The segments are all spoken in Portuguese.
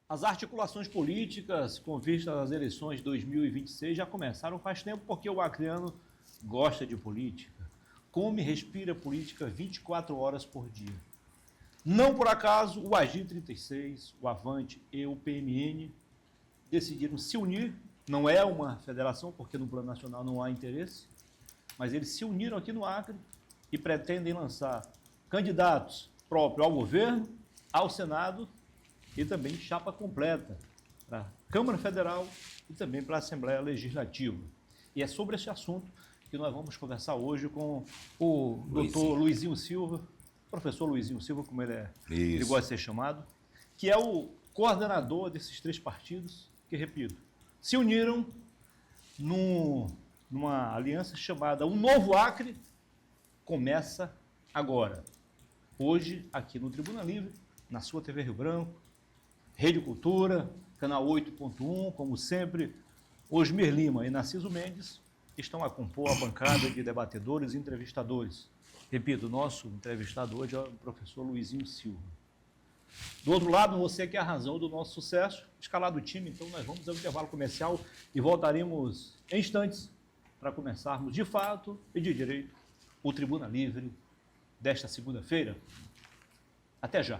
As articulações políticas com vista às eleições de 2026 já começaram faz tempo, porque o acreano gosta de política, come e respira política 24 horas por dia. Não por acaso, o Agir 36, o Avante e o PMN decidiram se unir. Não é uma federação, porque no plano nacional não há interesse, mas eles se uniram aqui no Acre e pretendem lançar candidatos próprios ao governo, ao Senado e também chapa completa para a Câmara Federal e também para a Assembleia Legislativa. E é sobre esse assunto que nós vamos conversar hoje com o doutor Luizinho Silva, professor Luizinho Silva, como ele gosta de ser chamado, que é o coordenador desses três partidos, que, repito, se uniram numa aliança chamada Um Novo Acre, começa agora. Hoje, aqui no Tribuna Livre, na sua TV Rio Branco, Rede Cultura, Canal 8.1, como sempre, Osmir Lima e Narciso Mendes estão a compor a bancada de debatedores e entrevistadores. Repito, o nosso entrevistador hoje é o professor Luizinho Silva. Do outro lado, você que é a razão do nosso sucesso, escalado o time, então nós vamos ao intervalo comercial e voltaremos em instantes para começarmos de fato e de direito o Tribuna Livre desta segunda-feira. Até já.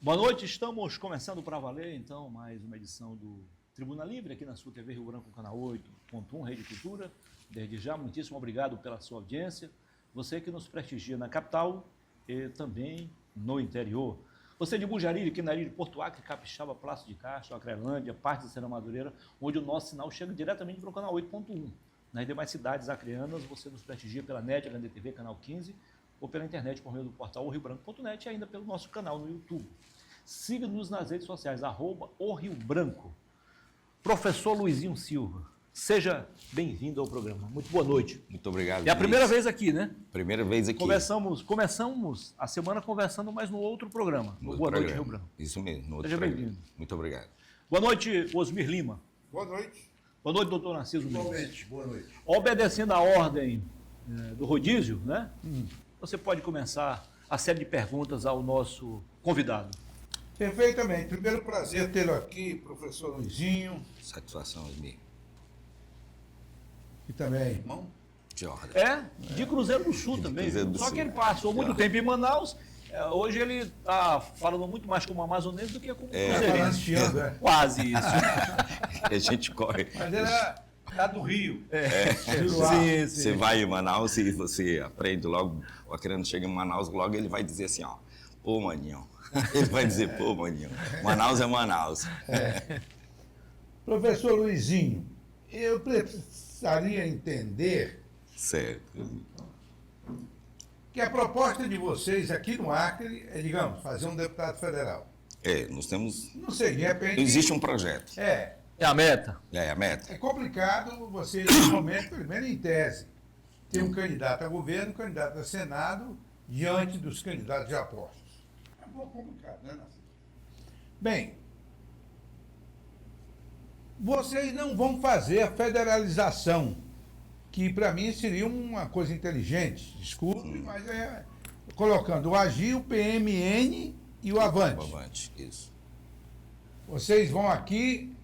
Boa noite, estamos começando para valer, então, mais uma edição do Tribuna Livre, aqui na sua TV Rio Branco, canal 8.1, Rede Cultura. Desde já, muitíssimo obrigado pela sua audiência. Você que nos prestigia na capital e também no interior. Você de Bujariri, Quinari, Porto Acre, Capixaba, Palácio de Castro, Acrelândia, parte da Serra Madureira, onde o nosso sinal chega diretamente para o canal 8.1. Nas demais cidades acreanas, você nos prestigia pela NET, HDTV, canal 15, ou pela internet por meio do portal oriobranco.net e ainda pelo nosso canal no YouTube. Siga-nos nas redes sociais, @oRioBranco. Professor Luizinho Silva, seja bem-vindo ao programa. Muito boa noite. Muito obrigado. É a primeira vez aqui, né? Primeira vez aqui. Começamos a semana conversando, mas no outro programa. Boa noite, Rio Branco. Isso mesmo. Seja bem-vindo. Muito obrigado. Boa noite, Osmir Lima. Boa noite. Boa noite, doutor Narciso Mendes. Igualmente, boa noite. Obedecendo a ordem do rodízio, né? Você pode começar a série de perguntas ao nosso convidado. Perfeitamente. Primeiro prazer tê-lo aqui, professor Luizinho. Satisfação, Osmir. E também, irmão. De ordem. De Cruzeiro do Sul também. Cruzeiro do Só Sul. que ele passou muito tempo em Manaus. Hoje ele está falando muito mais como amazonense do que como cruzeirense. Balanceando, Quase isso. A gente corre. Mas ele é lá do Rio. Sim. Você vai em Manaus e você aprende logo. O acreano chega em Manaus, logo ele vai dizer assim, ó. Pô, maninho. Ele vai dizer, pô, maninho. Manaus é Manaus. Professor Luizinho, eu precisaria entender Certo. que a proposta de vocês aqui no Acre é, digamos, fazer um deputado federal. Nós temos... Não sei, de repente... Existe um projeto. É a meta. É a meta. É complicado você, no momento, primeiro em tese, ter um candidato a governo, um candidato a Senado, diante dos candidatos a postos. É um pouco complicado, né, Narciso? Bem, vocês não vão fazer a federalização, que para mim seria uma coisa inteligente, desculpe, mas é colocando o Agir, o PMN e o Avante. O Avante, isso. Vocês vão aqui,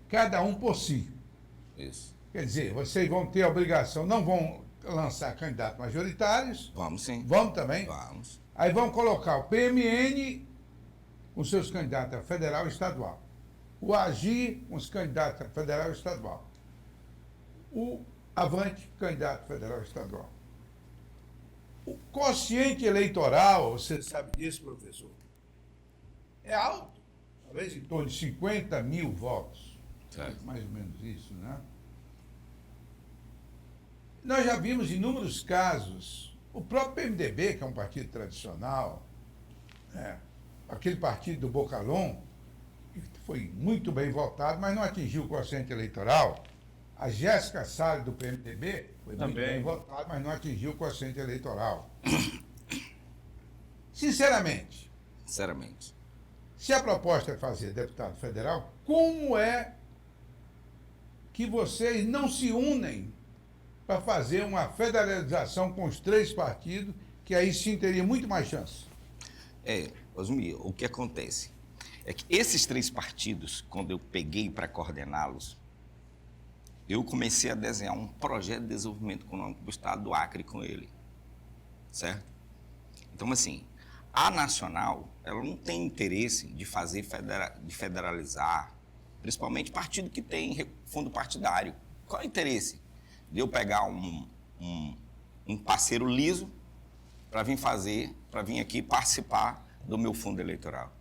cada um por si. Isso. Quer dizer, vocês vão ter a obrigação, não vão lançar candidatos majoritários, Vamos sim. vamos também. Vamos. Aí vão colocar o PMN com seus candidatos a federal e estadual. O Agir com os candidatos a federal e estadual. O Avante, candidato federal e estadual. O quociente eleitoral, você sabe disso, professor, é alto. Talvez em torno de 50 mil votos. Certo. Mais ou menos isso, né? Nós já vimos inúmeros casos. O próprio PMDB, que é um partido tradicional, né? Aquele partido do Bocalhon, que foi muito bem votado, mas não atingiu o quociente eleitoral. A Jéssica Salles, do PMDB, foi muito bem votada, mas não atingiu o quociente eleitoral. Sinceramente, Sinceramente. se a proposta é fazer deputado federal, como é que vocês não se unem para fazer uma federalização com os 3 partidos, que aí sim teria muito mais chance? Osmir, o que acontece é que esses 3 partidos, quando eu peguei para coordená-los, eu comecei a desenhar um projeto de desenvolvimento econômico do estado do Acre com ele, certo? Então, assim, a Nacional, ela não tem interesse de fazer, de federalizar, principalmente partido que tem fundo partidário. Qual é o interesse de eu pegar um parceiro liso para vir aqui participar do meu fundo eleitoral?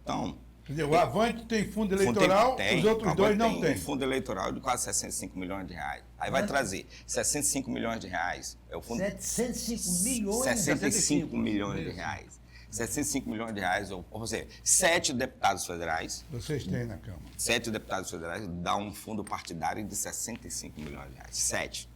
Então, Entendeu? O Avante tem fundo eleitoral, os outros 2 não têm. Um fundo eleitoral de quase 65 milhões de reais. Aí vai trazer 65 milhões de reais. É o fundo... 705 milhões? 65 milhões de reais. 65 milhões de reais, ou seja, 7 deputados federais. Vocês têm na Câmara. 7 deputados federais dá um fundo partidário de 65 milhões de reais. 7.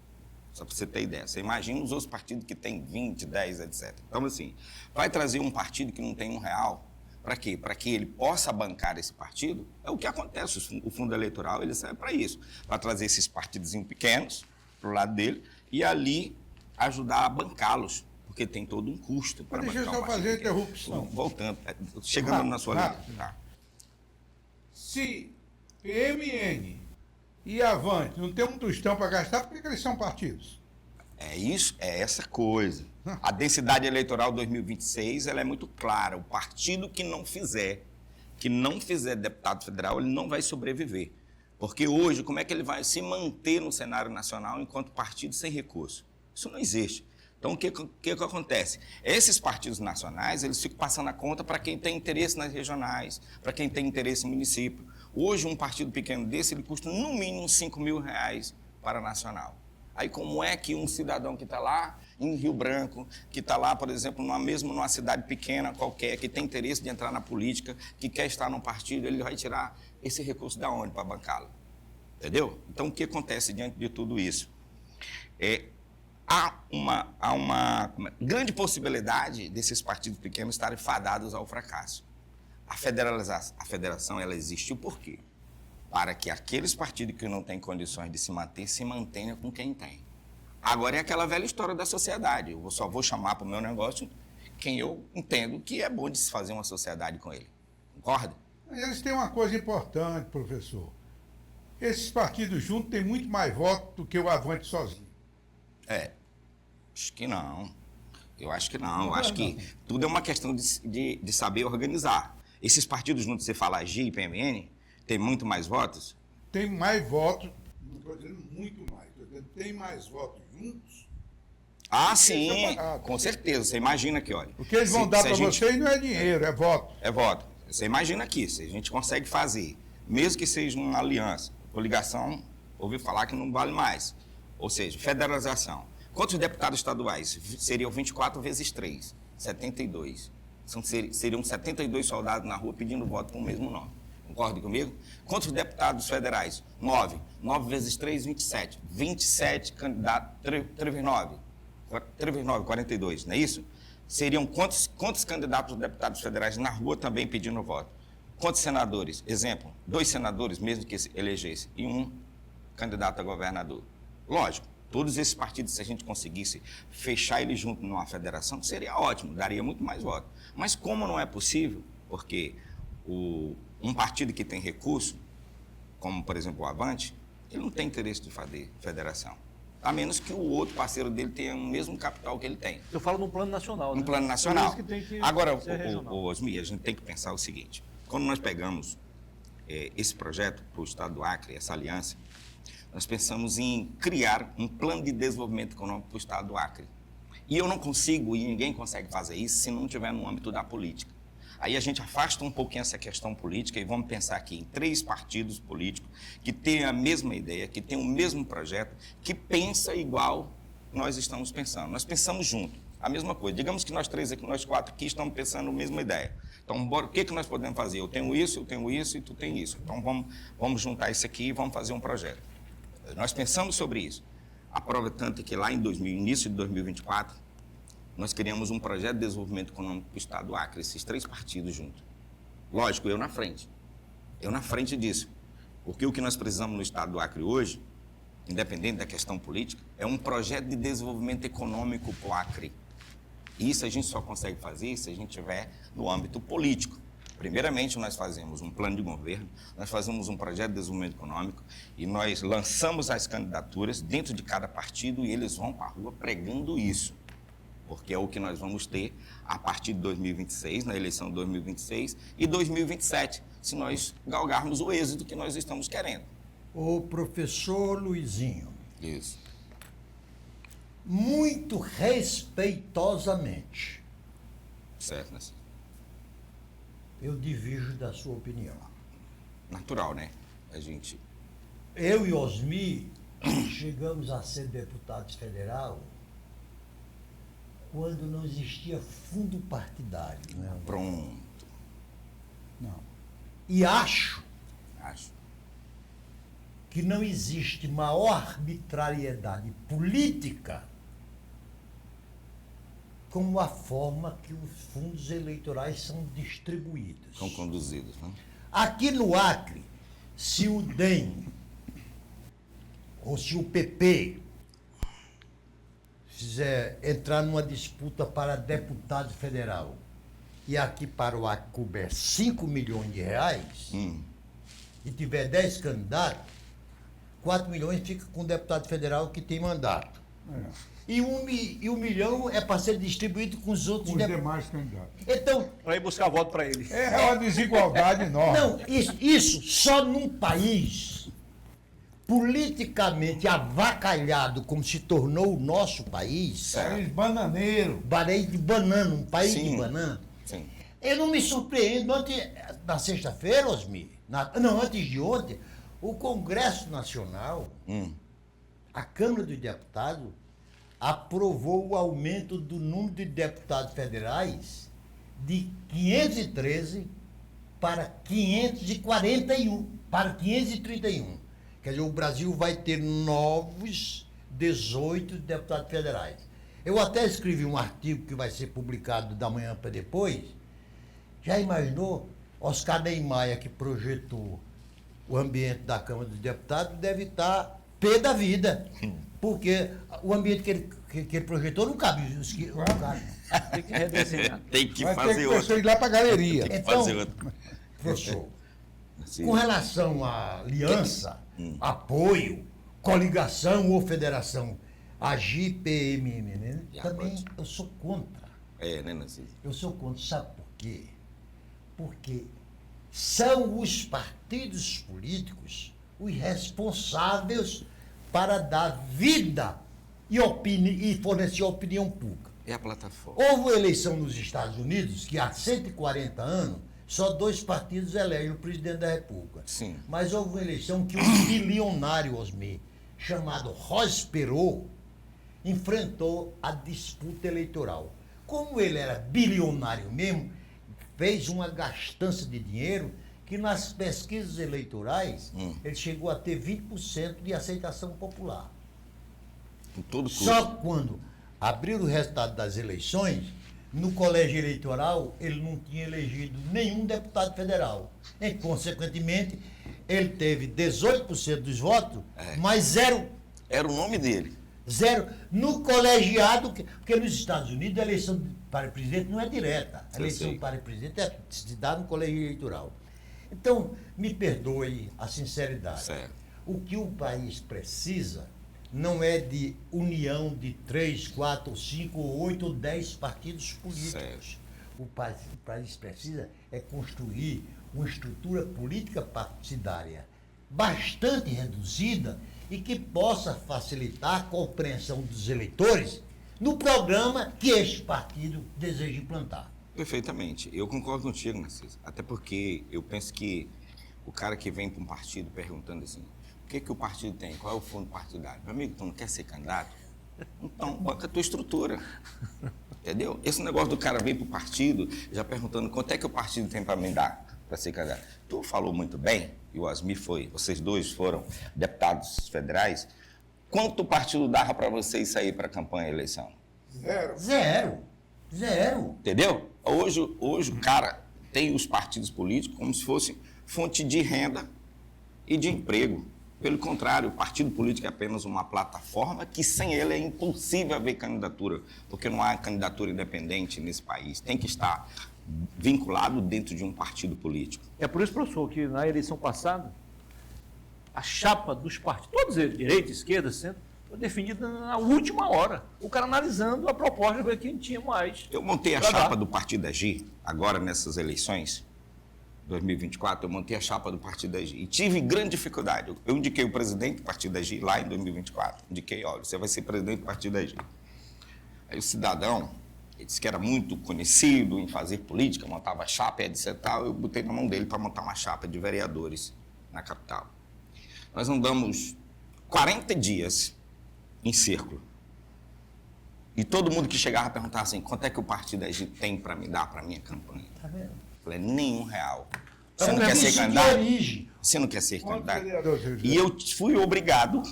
Só para você ter ideia. Você imagina os outros partidos que têm 20, 10, etc. Então, assim, vai trazer um partido que não tem R$1. Para quê? Para que ele possa bancar esse partido. É o que acontece. O fundo eleitoral ele serve para isso. Para trazer esses partidozinhos pequenos para o lado dele e ali ajudar a bancá-los. Porque tem todo um custo para bancar. Deixa eu só fazer a interrupção. Voltando, chegando na sua linha. Tá. Se PMN e Avante não tem um tostão para gastar, por que eles são partidos? É isso, é essa coisa. A densidade eleitoral 2026 ela é muito clara. O partido que não fizer deputado federal, ele não vai sobreviver. Porque hoje, como é que ele vai se manter no cenário nacional enquanto partido sem recurso? Isso não existe. Então, o que acontece? Esses partidos nacionais, eles ficam passando a conta para quem tem interesse nas regionais, para quem tem interesse no município. Hoje, um partido pequeno desse, ele custa no mínimo R$5.000 para a nacional. Aí, como é que um cidadão que está lá em Rio Branco, que está lá, por exemplo, mesmo numa cidade pequena qualquer, que tem interesse de entrar na política, que quer estar num partido, ele vai tirar esse recurso da onde para bancá-lo? Entendeu? Então, o que acontece diante de tudo isso? Há uma grande possibilidade desses partidos pequenos estarem fadados ao fracasso. A federação ela existiu por quê? Para que aqueles partidos que não têm condições de se manter, se mantenham com quem tem. Agora é aquela velha história da sociedade. Eu só vou chamar para o meu negócio quem eu entendo que é bom de se fazer uma sociedade com ele. Concorda? Eles têm uma coisa importante, professor. Esses partidos juntos têm muito mais votos do que o Avante sozinho. Acho que não. Eu acho que não. Eu acho que tudo é uma questão de saber organizar. Esses partidos juntos, você fala AGI e PMN, tem muito mais votos? Tem mais votos, não estou dizendo muito mais, estou dizendo tem mais votos juntos. Ah, sim, com certeza. Você imagina aqui, olha. O que eles vão dar para vocês não é dinheiro, é voto. É voto. Você imagina aqui, se a gente consegue fazer, mesmo que seja uma aliança, coligação, ouvi falar que não vale mais. Ou seja, federalização. Quantos deputados estaduais? Seriam 24 vezes 3, 72. Seriam 72 soldados na rua pedindo voto com o mesmo nome. Concorda comigo? Quantos deputados federais? 9. 9 vezes 3, 27. 27 candidatos, 3 vezes 9. 3 vezes 9, 42, não é isso? Seriam quantos candidatos deputados federais na rua também pedindo voto? Quantos senadores? Exemplo, 2 senadores, mesmo que elegesse, e 1 candidato a governador. Lógico, todos esses partidos, se a gente conseguisse fechar eles juntos numa federação, seria ótimo, daria muito mais voto. Mas como não é possível, porque um partido que tem recurso, como, por exemplo, o Avante, ele não tem interesse de fazer federação. A menos que o outro parceiro dele tenha o mesmo capital que ele tem. Eu falo no plano nacional. No plano nacional. Por isso que tem que Agora, ser regional. Osmir, a gente tem que pensar o seguinte. Quando nós pegamos esse projeto para o estado do Acre, essa aliança, nós pensamos em criar um plano de desenvolvimento econômico para o estado do Acre. E eu não consigo, e ninguém consegue fazer isso, se não estiver no âmbito da política. Aí a gente afasta um pouquinho essa questão política e vamos pensar aqui em 3 partidos políticos que têm a mesma ideia, que têm o mesmo projeto, que pensa igual nós estamos pensando. Nós pensamos junto, a mesma coisa. Digamos que nós 3 aqui, nós 4 aqui estamos pensando a mesma ideia. Então, bora, o que nós podemos fazer? Eu tenho isso e tu tem isso. Então, vamos juntar isso aqui e vamos fazer um projeto. Nós pensamos sobre isso. A prova tanto que lá início de 2024, nós criamos um projeto de desenvolvimento econômico para o Estado do Acre, esses 3 partidos juntos. Lógico, eu na frente. Eu na frente disso. Porque o que nós precisamos no Estado do Acre hoje, independente da questão política, é um projeto de desenvolvimento econômico para o Acre. E isso a gente só consegue fazer se a gente estiver no âmbito político. Primeiramente, nós fazemos um plano de governo, nós fazemos um projeto de desenvolvimento econômico e nós lançamos as candidaturas dentro de cada partido e eles vão para a rua pregando isso. Porque é o que nós vamos ter a partir de 2026, na eleição de 2026 e 2027, se nós galgarmos o êxito que nós estamos querendo. O professor Luizinho, Isso. muito respeitosamente, Certo, né? eu divirjo da sua opinião. Natural, né? A gente... Eu e Osmi chegamos a ser deputados federal quando não existia fundo partidário. Né? Pronto, Não. E acho acho. que não existe maior arbitrariedade política como a forma que os fundos eleitorais são distribuídos. São conduzidos, né? Aqui no Acre, se o DEM ou se o PP fizer entrar numa disputa para deputado federal e aqui para o Acre couber 5 milhões de reais e tiver 10 candidatos, 4 milhões fica com o deputado federal que tem mandato. E um milhão é para ser distribuído com os outros Os demais candidatos. Então, Para ir buscar voto para ele. É uma desigualdade enorme. não, isso só num país politicamente avacalhado como se tornou o nosso país, País bananeiro. país de banana, um país Sim. de banana. Sim. Eu não me surpreendo, na sexta-feira, Osmi, antes de ontem, o Congresso Nacional, a Câmara dos Deputados, aprovou o aumento do número de deputados federais de 513 para 541, para 531. Quer dizer, o Brasil vai ter novos 18 deputados federais. Eu até escrevi um artigo que vai ser publicado da manhã para depois. Já imaginou? Oscar Niemeyer, que projetou o ambiente da Câmara dos Deputados, deve estar pé da vida. Porque o ambiente que ele projetou não cabe. Não cabe. Tem que redesenhar. Tem que Vai ter fazer que outro. pessoa ir lá para a galeria. Então, Fazer outro. professor, Sim. com relação à aliança, apoio, coligação ou federação, agir PMN, E também agora? eu sou contra. É, né, Narciso? Eu sou contra, sabe por quê? Porque são os partidos políticos os responsáveis para dar vida e fornecer opinião pública. É a plataforma. Houve uma eleição nos Estados Unidos que há 140 anos só 2 partidos elegem o presidente da República. Sim. Mas houve uma eleição que um bilionário, Osmi, chamado Ross Perot, enfrentou a disputa eleitoral. Como ele era bilionário mesmo, fez uma gastança de dinheiro que nas pesquisas eleitorais ele chegou a ter 20% de aceitação popular. Com todo custo. Só quando abriu o resultado das eleições, no colégio eleitoral, ele não tinha elegido nenhum deputado federal. E, consequentemente, ele teve 18% dos votos, mas zero Era o nome dele. no colegiado, porque nos Estados Unidos a eleição para presidente não é direta. A Eu eleição sei. para presidente se dá no colégio eleitoral. Então, me perdoe a sinceridade. Certo. O que o país precisa não é de união de 3, 4, 5, 8 ou 10 partidos políticos. Certo. O país precisa é construir uma estrutura política partidária bastante reduzida e que possa facilitar a compreensão dos eleitores no programa que este partido deseja implantar. Perfeitamente. Eu concordo contigo, Narciso. Até porque eu penso que o cara que vem para um partido perguntando assim, o que o partido tem? Qual é o fundo partidário? Meu amigo, tu não quer ser candidato? Então, banca a tua estrutura. Entendeu? Esse negócio do cara vir para o partido já perguntando quanto é que o partido tem para me dar para ser candidato. Tu falou muito bem, e o Osmi foi, vocês dois foram deputados federais. Quanto o partido dava para vocês sair para a campanha e eleição? Zero. Zero. Zero. Entendeu? Hoje o cara tem os partidos políticos como se fosse fonte de renda e de emprego. Pelo contrário, o partido político é apenas uma plataforma que sem ele é impossível haver candidatura, porque não há candidatura independente nesse país. Tem que estar vinculado dentro de um partido político. É por isso, professor, que na eleição passada, a chapa dos partidos, todos eles, direita, esquerda, centro, foi definida na última hora. O cara analisando a proposta, ver quem tinha mais. Eu montei a pra chapa dar. do Partido Agir, agora nessas eleições, 2024, eu montei a chapa do Partido Agir. E tive grande dificuldade. Eu indiquei o presidente do Partido Agir lá em 2024. Indiquei, olha, você vai ser presidente do Partido Agir. Aí o cidadão, ele disse que era muito conhecido em fazer política, montava chapa, etc. E tal. Eu botei na mão dele para montar uma chapa de vereadores na capital. Nós andamos 40 dias em círculo. E todo mundo que chegava perguntava assim, quanto é que o Partido Agir tem para me dar para a minha campanha? Tá vendo? Eu falei, nenhum real. Você É não um quer ser vício de candidato? origem. Você não quer ser Quantos candidato? vereadores você E eu fui obrigado,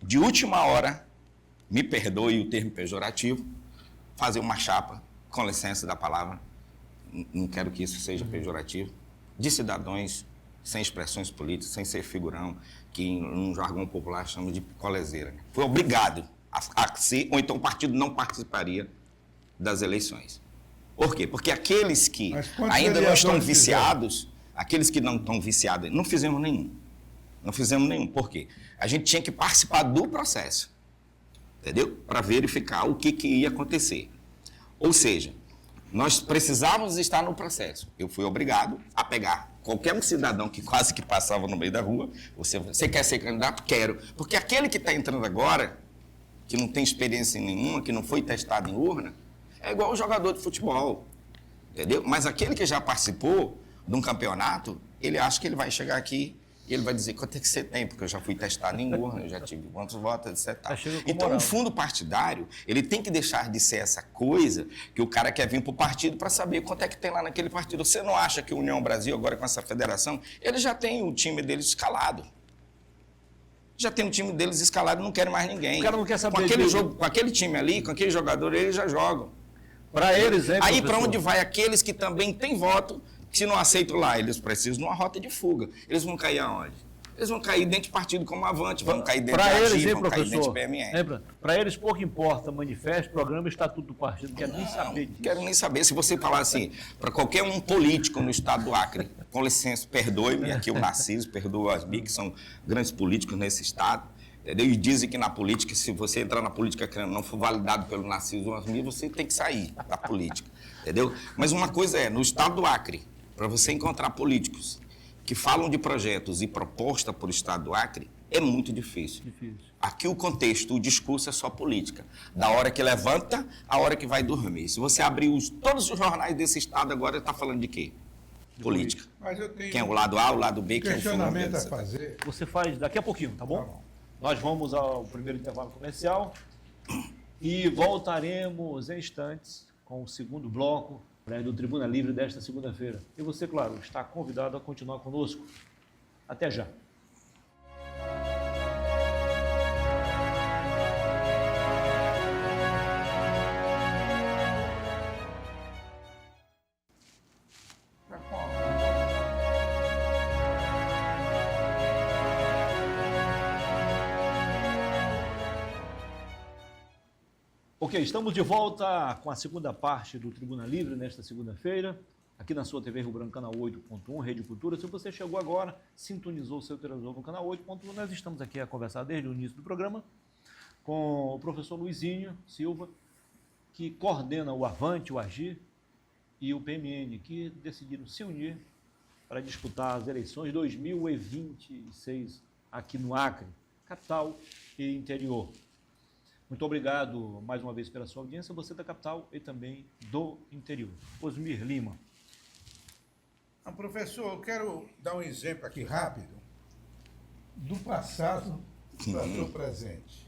de última hora, me perdoe o termo pejorativo, fazer uma chapa, com licença da palavra, não quero que isso seja pejorativo, de cidadãos sem expressões políticas, sem ser figurão, que num jargão popular chama de picolezeira. Fui obrigado a ser, ou então o partido não participaria das eleições. Por quê? Porque aqueles que Mas quantos ainda não estão vereadores viciados, aqueles que não estão viciados, não fizemos nenhum. Não fizemos nenhum. Por quê? A gente tinha que participar do processo, entendeu? Para verificar o que ia acontecer. Ou seja, nós precisávamos estar no processo. Eu fui obrigado a pegar qualquer um cidadão que quase que passava no meio da rua. Você quer ser candidato? Quero. Porque aquele que está entrando agora, que não tem experiência nenhuma, que não foi testado em urna, é igual o jogador de futebol, entendeu? Mas aquele que já participou de um campeonato, ele acha que ele vai chegar aqui e ele vai dizer quanto é que você tem, porque eu já fui testado em urna, eu já tive quantos votos, etc. Já chega com Então, moral. o fundo partidário, ele tem que deixar de ser essa coisa que o cara quer vir para o partido para saber quanto é que tem lá naquele partido. Você não acha que o União Brasil, agora com essa federação, ele já tem o time deles escalado. Já tem o time deles escalado, não querem mais ninguém. O cara não quer saber com aquele de- jogo, com aquele time ali, com aquele jogador, eles já jogam. Para eles, hein, Aí para professor? onde vai aqueles que também têm voto, que se não aceitam lá, eles precisam de uma rota de fuga. Eles vão cair aonde? Eles vão cair dentro de partido como Avante, vão cair dentro Para de eles, Agir, hein, vão cair dentro de professor? PMN. Para eles pouco importa manifesto, programa, estatuto do partido, não quero nem saber disso. Não quero nem saber. Se você falar assim, para qualquer um político no estado do Acre, com licença, perdoe-me, aqui o Narciso, perdoe o Osmi, que são grandes políticos nesse estado, entendeu? E dizem que na política, se você entrar na política que não for validado pelo Narciso ou Osmi, você tem que sair da política, entendeu? Mas uma coisa é, no estado do Acre, para você encontrar políticos que falam de projetos e proposta para o estado do Acre, é muito difícil. Aqui o contexto, o discurso é só política. Da hora que levanta, a hora que vai dormir. Se você abrir todos os jornais desse estado agora, está falando de quê? Política. Mas eu tenho Quem é o lado A, o lado B, um quem é o questionamento a fundo, fazer. Você faz daqui a pouquinho, tá bom? Tá bom. Nós vamos ao primeiro intervalo comercial e voltaremos em instantes com o segundo bloco do Tribuna Livre desta segunda-feira. E você, claro, está convidado a continuar conosco. Até já. Ok, estamos de volta com a segunda parte do Tribuna Livre nesta segunda-feira, aqui na sua TV Rio Branco, canal 8.1, Rede Cultura. Se você chegou agora, sintonizou o seu televisor no canal 8.1, nós estamos aqui a conversar desde o início do programa com o professor Luizinho Silva, que coordena o Avante, o Agir e o PMN, que decidiram se unir para disputar as eleições 2026 aqui no Acre, capital e interior. Muito obrigado mais uma vez pela sua audiência, você da capital e também do interior. Osmir Lima. Professor, eu quero dar um exemplo aqui rápido do passado para o presente.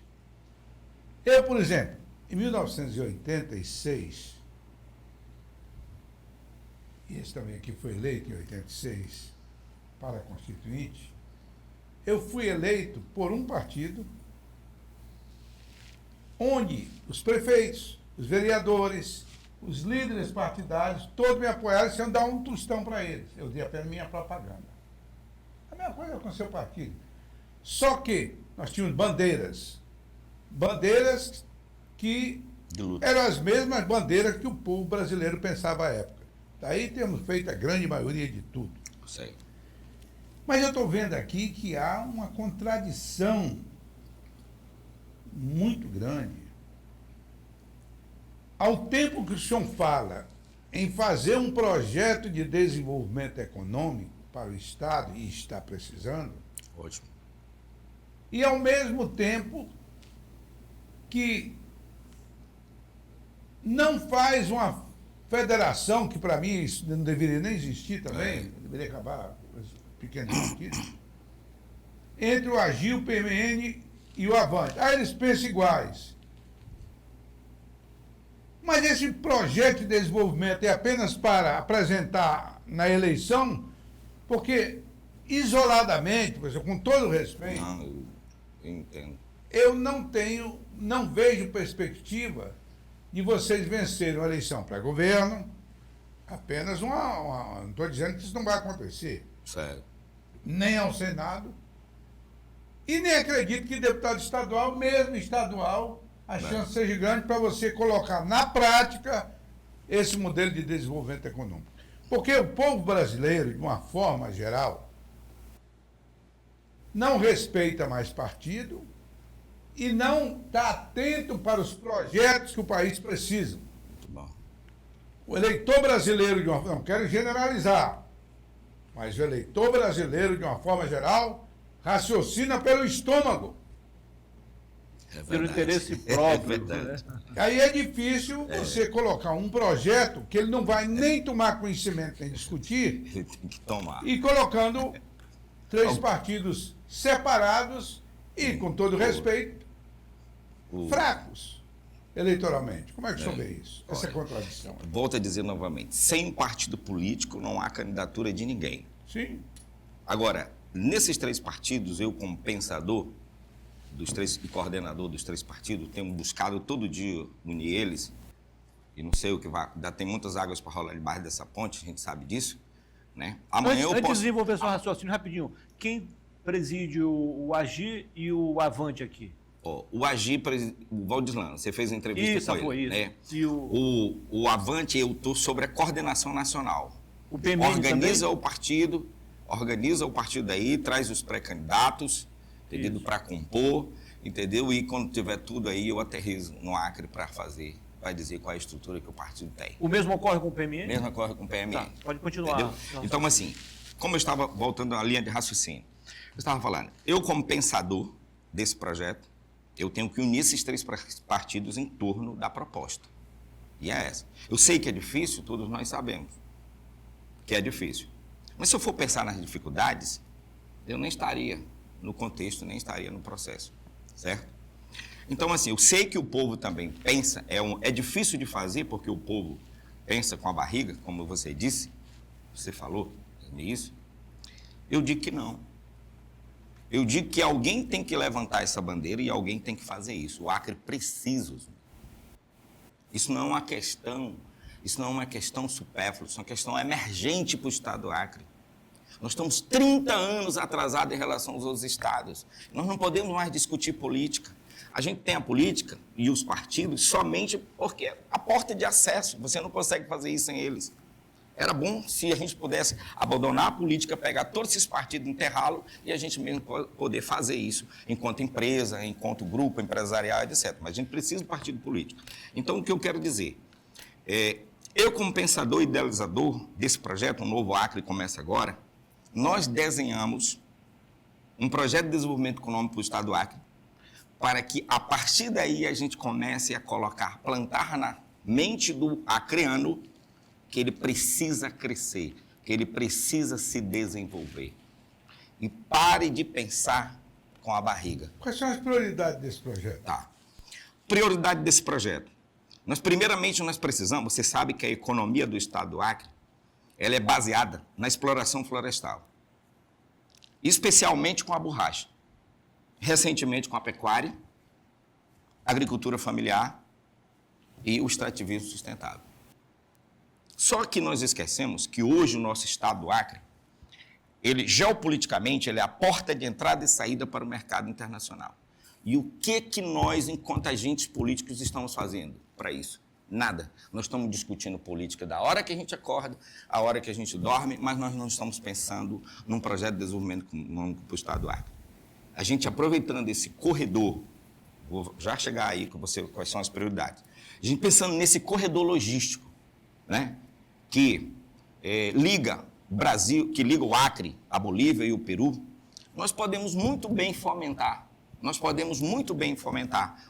Eu, por exemplo, em 1986, e esse também aqui foi eleito em 86 para a Constituinte, eu fui eleito por um partido onde os prefeitos, os vereadores, os líderes partidários, todos me apoiaram sem eu dar um tostão para eles. Eu dei apenas minha propaganda. A mesma coisa com o seu partido. Só que nós tínhamos bandeiras. Bandeiras que De luta. eram as mesmas bandeiras que o povo brasileiro pensava à época. Daí temos feito a grande maioria de tudo. Sei. Mas eu estou vendo aqui que há uma contradição muito grande. Ao tempo que o senhor fala em fazer um projeto de desenvolvimento econômico para o Estado, e está precisando, Ótimo. e ao mesmo tempo que não faz uma federação, que para mim isso não deveria nem existir também, deveria acabar com esse pequeno partido, entre o AGI, o PMN e o Avante. Ah, eles pensam iguais. Mas esse projeto de desenvolvimento é apenas para apresentar na eleição, porque isoladamente, por exemplo, com todo respeito, Não, eu entendo. eu não vejo perspectiva de vocês vencerem uma eleição para governo, apenas não estou dizendo que isso não vai acontecer, Sério. nem ao Senado, e nem acredito que deputado estadual, mesmo estadual, a chance seja grande para você colocar na prática esse modelo de desenvolvimento econômico. Porque o povo brasileiro, de uma forma geral, não respeita mais partido e não está atento para os projetos que o país precisa. Muito bom. O eleitor brasileiro, não quero generalizar, mas o eleitor brasileiro, de uma forma geral, raciocina pelo estômago. É Pelo verdade. interesse próprio. É verdade. Né? Aí é difícil você colocar um projeto que ele não vai nem tomar conhecimento nem discutir Ele tem que tomar. e colocando três partidos separados e, com todo respeito, fracos eleitoralmente. Como é que o senhor vê isso? Essa contradição. Volto a dizer novamente, sem um partido político não há candidatura de ninguém. Sim. Agora, nesses três partidos, eu como pensador dos três e coordenador dos três partidos, tenho buscado todo dia unir eles, e não sei o que vai, ainda tem muitas águas para rolar debaixo dessa ponte, a gente sabe disso, né? Amanhã Antes eu de posso... desenvolver seu raciocínio rapidinho, quem preside o AGI e o Avante aqui? Ó, o AGI, o Valdislan, você fez a entrevista Isso, com ele, foi isso. né? E O Avante, eu estou sobre a coordenação nacional. o PMN Organiza também? o partido aí, traz os pré-candidatos, entendeu? Para compor, entendeu? E quando tiver tudo aí, eu aterrizo no Acre para fazer, vai dizer qual é a estrutura que o partido tem. O mesmo ocorre com o PMN? Mesmo ocorre com o PMN. Tá, pode continuar. Entendeu? Então, assim, como eu estava voltando à linha de raciocínio, eu estava falando, eu como pensador desse projeto, eu tenho que unir esses três partidos em torno da proposta. E é essa. Eu sei que é difícil, todos nós sabemos que é difícil. Mas se eu for pensar nas dificuldades, eu nem estaria no contexto, nem estaria no processo, certo? Então, assim, eu sei que o povo também pensa, é difícil de fazer, porque o povo pensa com a barriga, como você disse, você falou isso. Eu digo que não. Eu digo que alguém tem que levantar essa bandeira e alguém tem que fazer isso. O Acre precisa. Isso não é uma questão supérflua, isso é uma questão emergente para o Estado do Acre. Nós estamos 30 anos atrasados em relação aos outros estados. Nós não podemos mais discutir política. A gente tem a política e os partidos somente porque é a porta de acesso. Você não consegue fazer isso sem eles. Era bom se a gente pudesse abandonar a política, pegar todos esses partidos, enterrá-los e a gente mesmo poder fazer isso enquanto empresa, enquanto grupo empresarial, etc. Mas a gente precisa do partido político. Então, o que eu quero dizer eu, como pensador e idealizador desse projeto, o Novo Acre começa agora, nós desenhamos um projeto de desenvolvimento econômico para o Estado do Acre, para que, a partir daí, a gente comece a plantar na mente do acreano que ele precisa crescer, que ele precisa se desenvolver. E pare de pensar com a barriga. Quais são as prioridades desse projeto? Tá. Prioridade desse projeto. Primeiramente, nós precisamos, você sabe que a economia do Estado do Acre, ela é baseada na exploração florestal, especialmente com a borracha. Recentemente com a pecuária, agricultura familiar, e o extrativismo sustentável. Só que nós esquecemos que hoje o nosso estado do Acre, ele geopoliticamente, ele é a porta de entrada e saída para o mercado internacional. E o que nós, enquanto agentes políticos, estamos fazendo para isso? Nada. Nós estamos discutindo política da hora que a gente acorda, a hora que a gente dorme, mas nós não estamos pensando num projeto de desenvolvimento econômico para o estado do Acre. A gente aproveitando esse corredor, vou já chegar aí com você quais são as prioridades. A gente pensando nesse corredor logístico, né, que liga o Brasil, que liga o Acre, a Bolívia e o Peru, nós podemos muito bem fomentar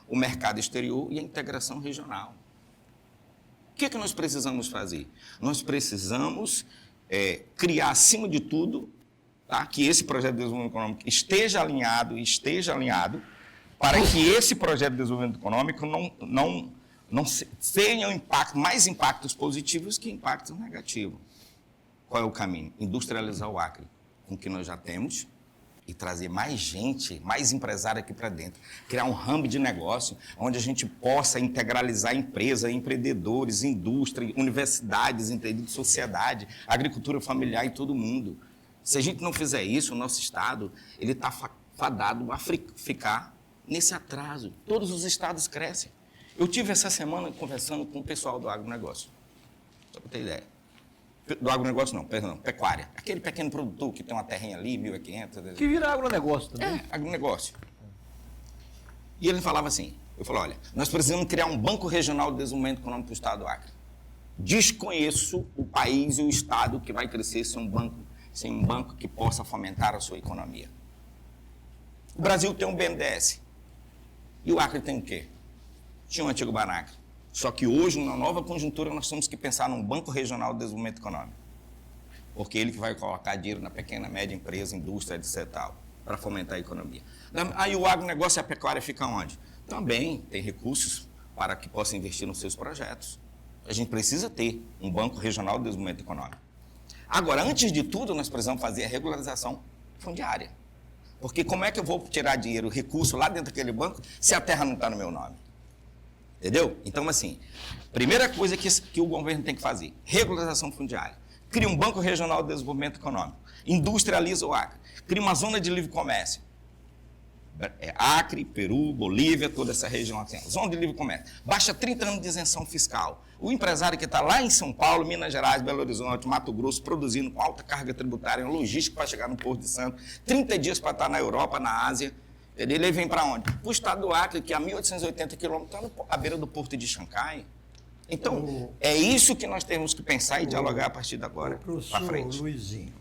o mercado exterior e a integração regional. O que nós precisamos fazer? Nós precisamos criar, acima de tudo, tá, que esse projeto de desenvolvimento econômico esteja alinhado para que esse projeto de desenvolvimento econômico não tenha mais impactos positivos que impactos negativos. Qual é o caminho? Industrializar o Acre com o que nós já temos e trazer mais gente, mais empresário aqui para dentro. Criar um hub de negócio onde a gente possa integralizar empresa, empreendedores, indústria, universidades, sociedade, agricultura familiar e todo mundo. Se a gente não fizer isso, o nosso estado ele está fadado a ficar nesse atraso. Todos os estados crescem. Eu tive essa semana conversando com o pessoal do agronegócio, só para ter ideia. Do agronegócio não, perdão, pecuária. Aquele pequeno produtor que tem uma terrinha ali, 1.500... Que vira agronegócio também. Agronegócio. E ele falava assim, eu falei, olha, nós precisamos criar um banco regional de desenvolvimento econômico para o estado do Acre. Desconheço o país e o estado que vai crescer sem um banco que possa fomentar a sua economia. O Brasil tem um BNDES. E o Acre tem o quê? Tinha um antigo Banacre. Só que hoje, na nova conjuntura, nós temos que pensar num Banco Regional de Desenvolvimento Econômico. Porque ele que vai colocar dinheiro na pequena, média empresa, indústria, etc. para fomentar a economia. Aí o agronegócio e a pecuária ficam onde? Também tem recursos para que possa investir nos seus projetos. A gente precisa ter um Banco Regional de Desenvolvimento Econômico. Agora, antes de tudo, nós precisamos fazer a regularização fundiária. Porque como é que eu vou tirar dinheiro, recurso lá dentro daquele banco, se a terra não está no meu nome? Entendeu? Então, assim, primeira coisa que o governo tem que fazer, regularização fundiária. Cria um Banco Regional de Desenvolvimento Econômico. Industrializa o Acre. Cria uma zona de livre comércio. Acre, Peru, Bolívia, toda essa região assim. Zona de livre comércio. Baixa 30 anos de isenção fiscal. O empresário que está lá em São Paulo, Minas Gerais, Belo Horizonte, Mato Grosso, produzindo com alta carga tributária, logística para chegar no Porto de Santos, 30 dias para estar na Europa, na Ásia. Ele vem para onde? Para o estado do Acre, que a 1.880 quilômetros está à beira do porto de Xangai. Então, é isso que nós temos que pensar e dialogar a partir de agora para frente. Luizinho,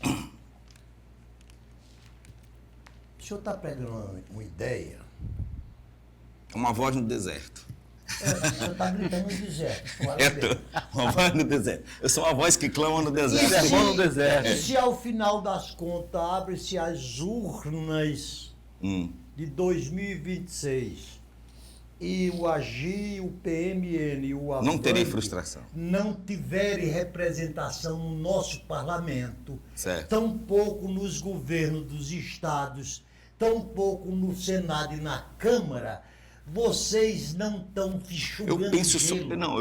o senhor está pegando uma ideia? Uma voz no deserto. O senhor está gritando no deserto. Uma voz no deserto. Eu sou uma voz que clama no deserto. Sermão no deserto. E se ao final das contas abre-se as urnas de 2026 e o AGI, o PMN e o Avante não terei frustração. Não tiverem representação no nosso parlamento, certo. tampouco nos governos dos estados, tampouco no Senado e na Câmara, vocês não estão fichugando eu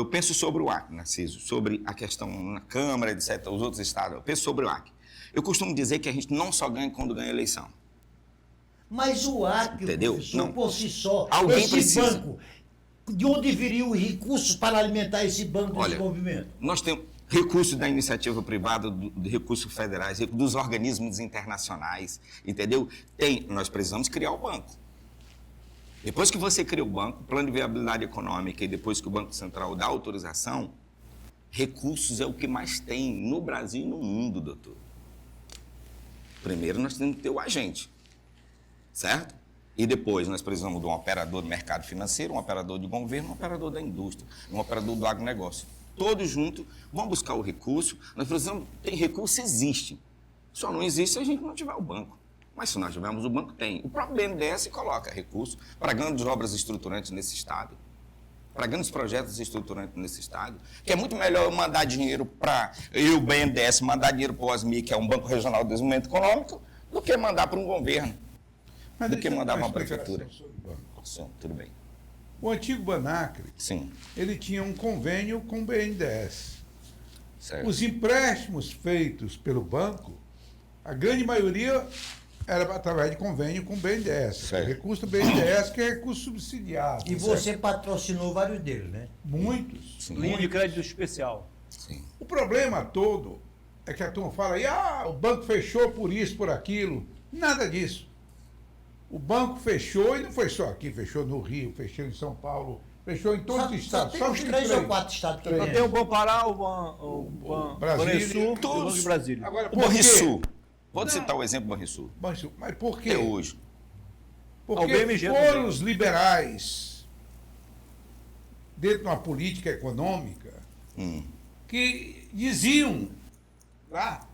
penso sobre o Acre, Narciso, sobre a questão na Câmara, etc., os outros estados. Eu penso sobre o Acre. Eu costumo dizer que a gente não só ganha quando ganha eleição. Mas o Acre, entendeu? Professor, não. Por si só, Alguém esse precisa. banco, de onde viriam os recursos para alimentar esse banco de desenvolvimento? Nós temos recursos da iniciativa privada, de recursos federais, dos organismos internacionais, entendeu? Nós precisamos criar o banco. Depois que você cria o banco, plano de viabilidade econômica, e depois que o Banco Central dá autorização, recursos é o que mais tem no Brasil e no mundo, doutor. Primeiro nós temos que ter o agente, certo? E depois nós precisamos de um operador do mercado financeiro, um operador de governo, um operador da indústria, um operador do agronegócio. Todos juntos vão buscar o recurso. Nós precisamos, tem recurso, existe. Só não existe se a gente não tiver o banco. Mas se nós tivermos o banco, tem. O próprio BNDES coloca recurso para grandes obras estruturantes nesse estado, para grandes projetos estruturantes nesse estado, que é muito melhor eu mandar dinheiro para... o BNDES mandar dinheiro para o OSMI, que é um Banco Regional de Desenvolvimento Econômico, do que mandar para um governo, do que mandar para uma prefeitura. Sim, tudo bem. O antigo Banacre, Sim, ele tinha um convênio com o BNDES. certo. Os empréstimos feitos pelo banco, a grande maioria era através de convênio com o BNDES. Certo. Recurso do BNDES, que é recurso subsidiado. E você patrocinou vários deles, né? Muitos. Sim. Linha de crédito especial. Sim. O problema todo é que a turma fala aí, o banco fechou por isso, por aquilo. Nada disso. O banco fechou, e não foi só aqui, fechou no Rio, fechou em São Paulo, fechou em todos os estados. Só tem uns 3 ou 4 estados que Três. Só tem. tem o Banpará, Brasília, Banrisul e o todos. Banco de Brasília. Agora, O por quê? Banrisul. Vou Não. citar o exemplo do Banrisul. Mas por quê? Até hoje. Porque Ao BMG foram também. os liberais, dentro de uma política econômica, que diziam lá,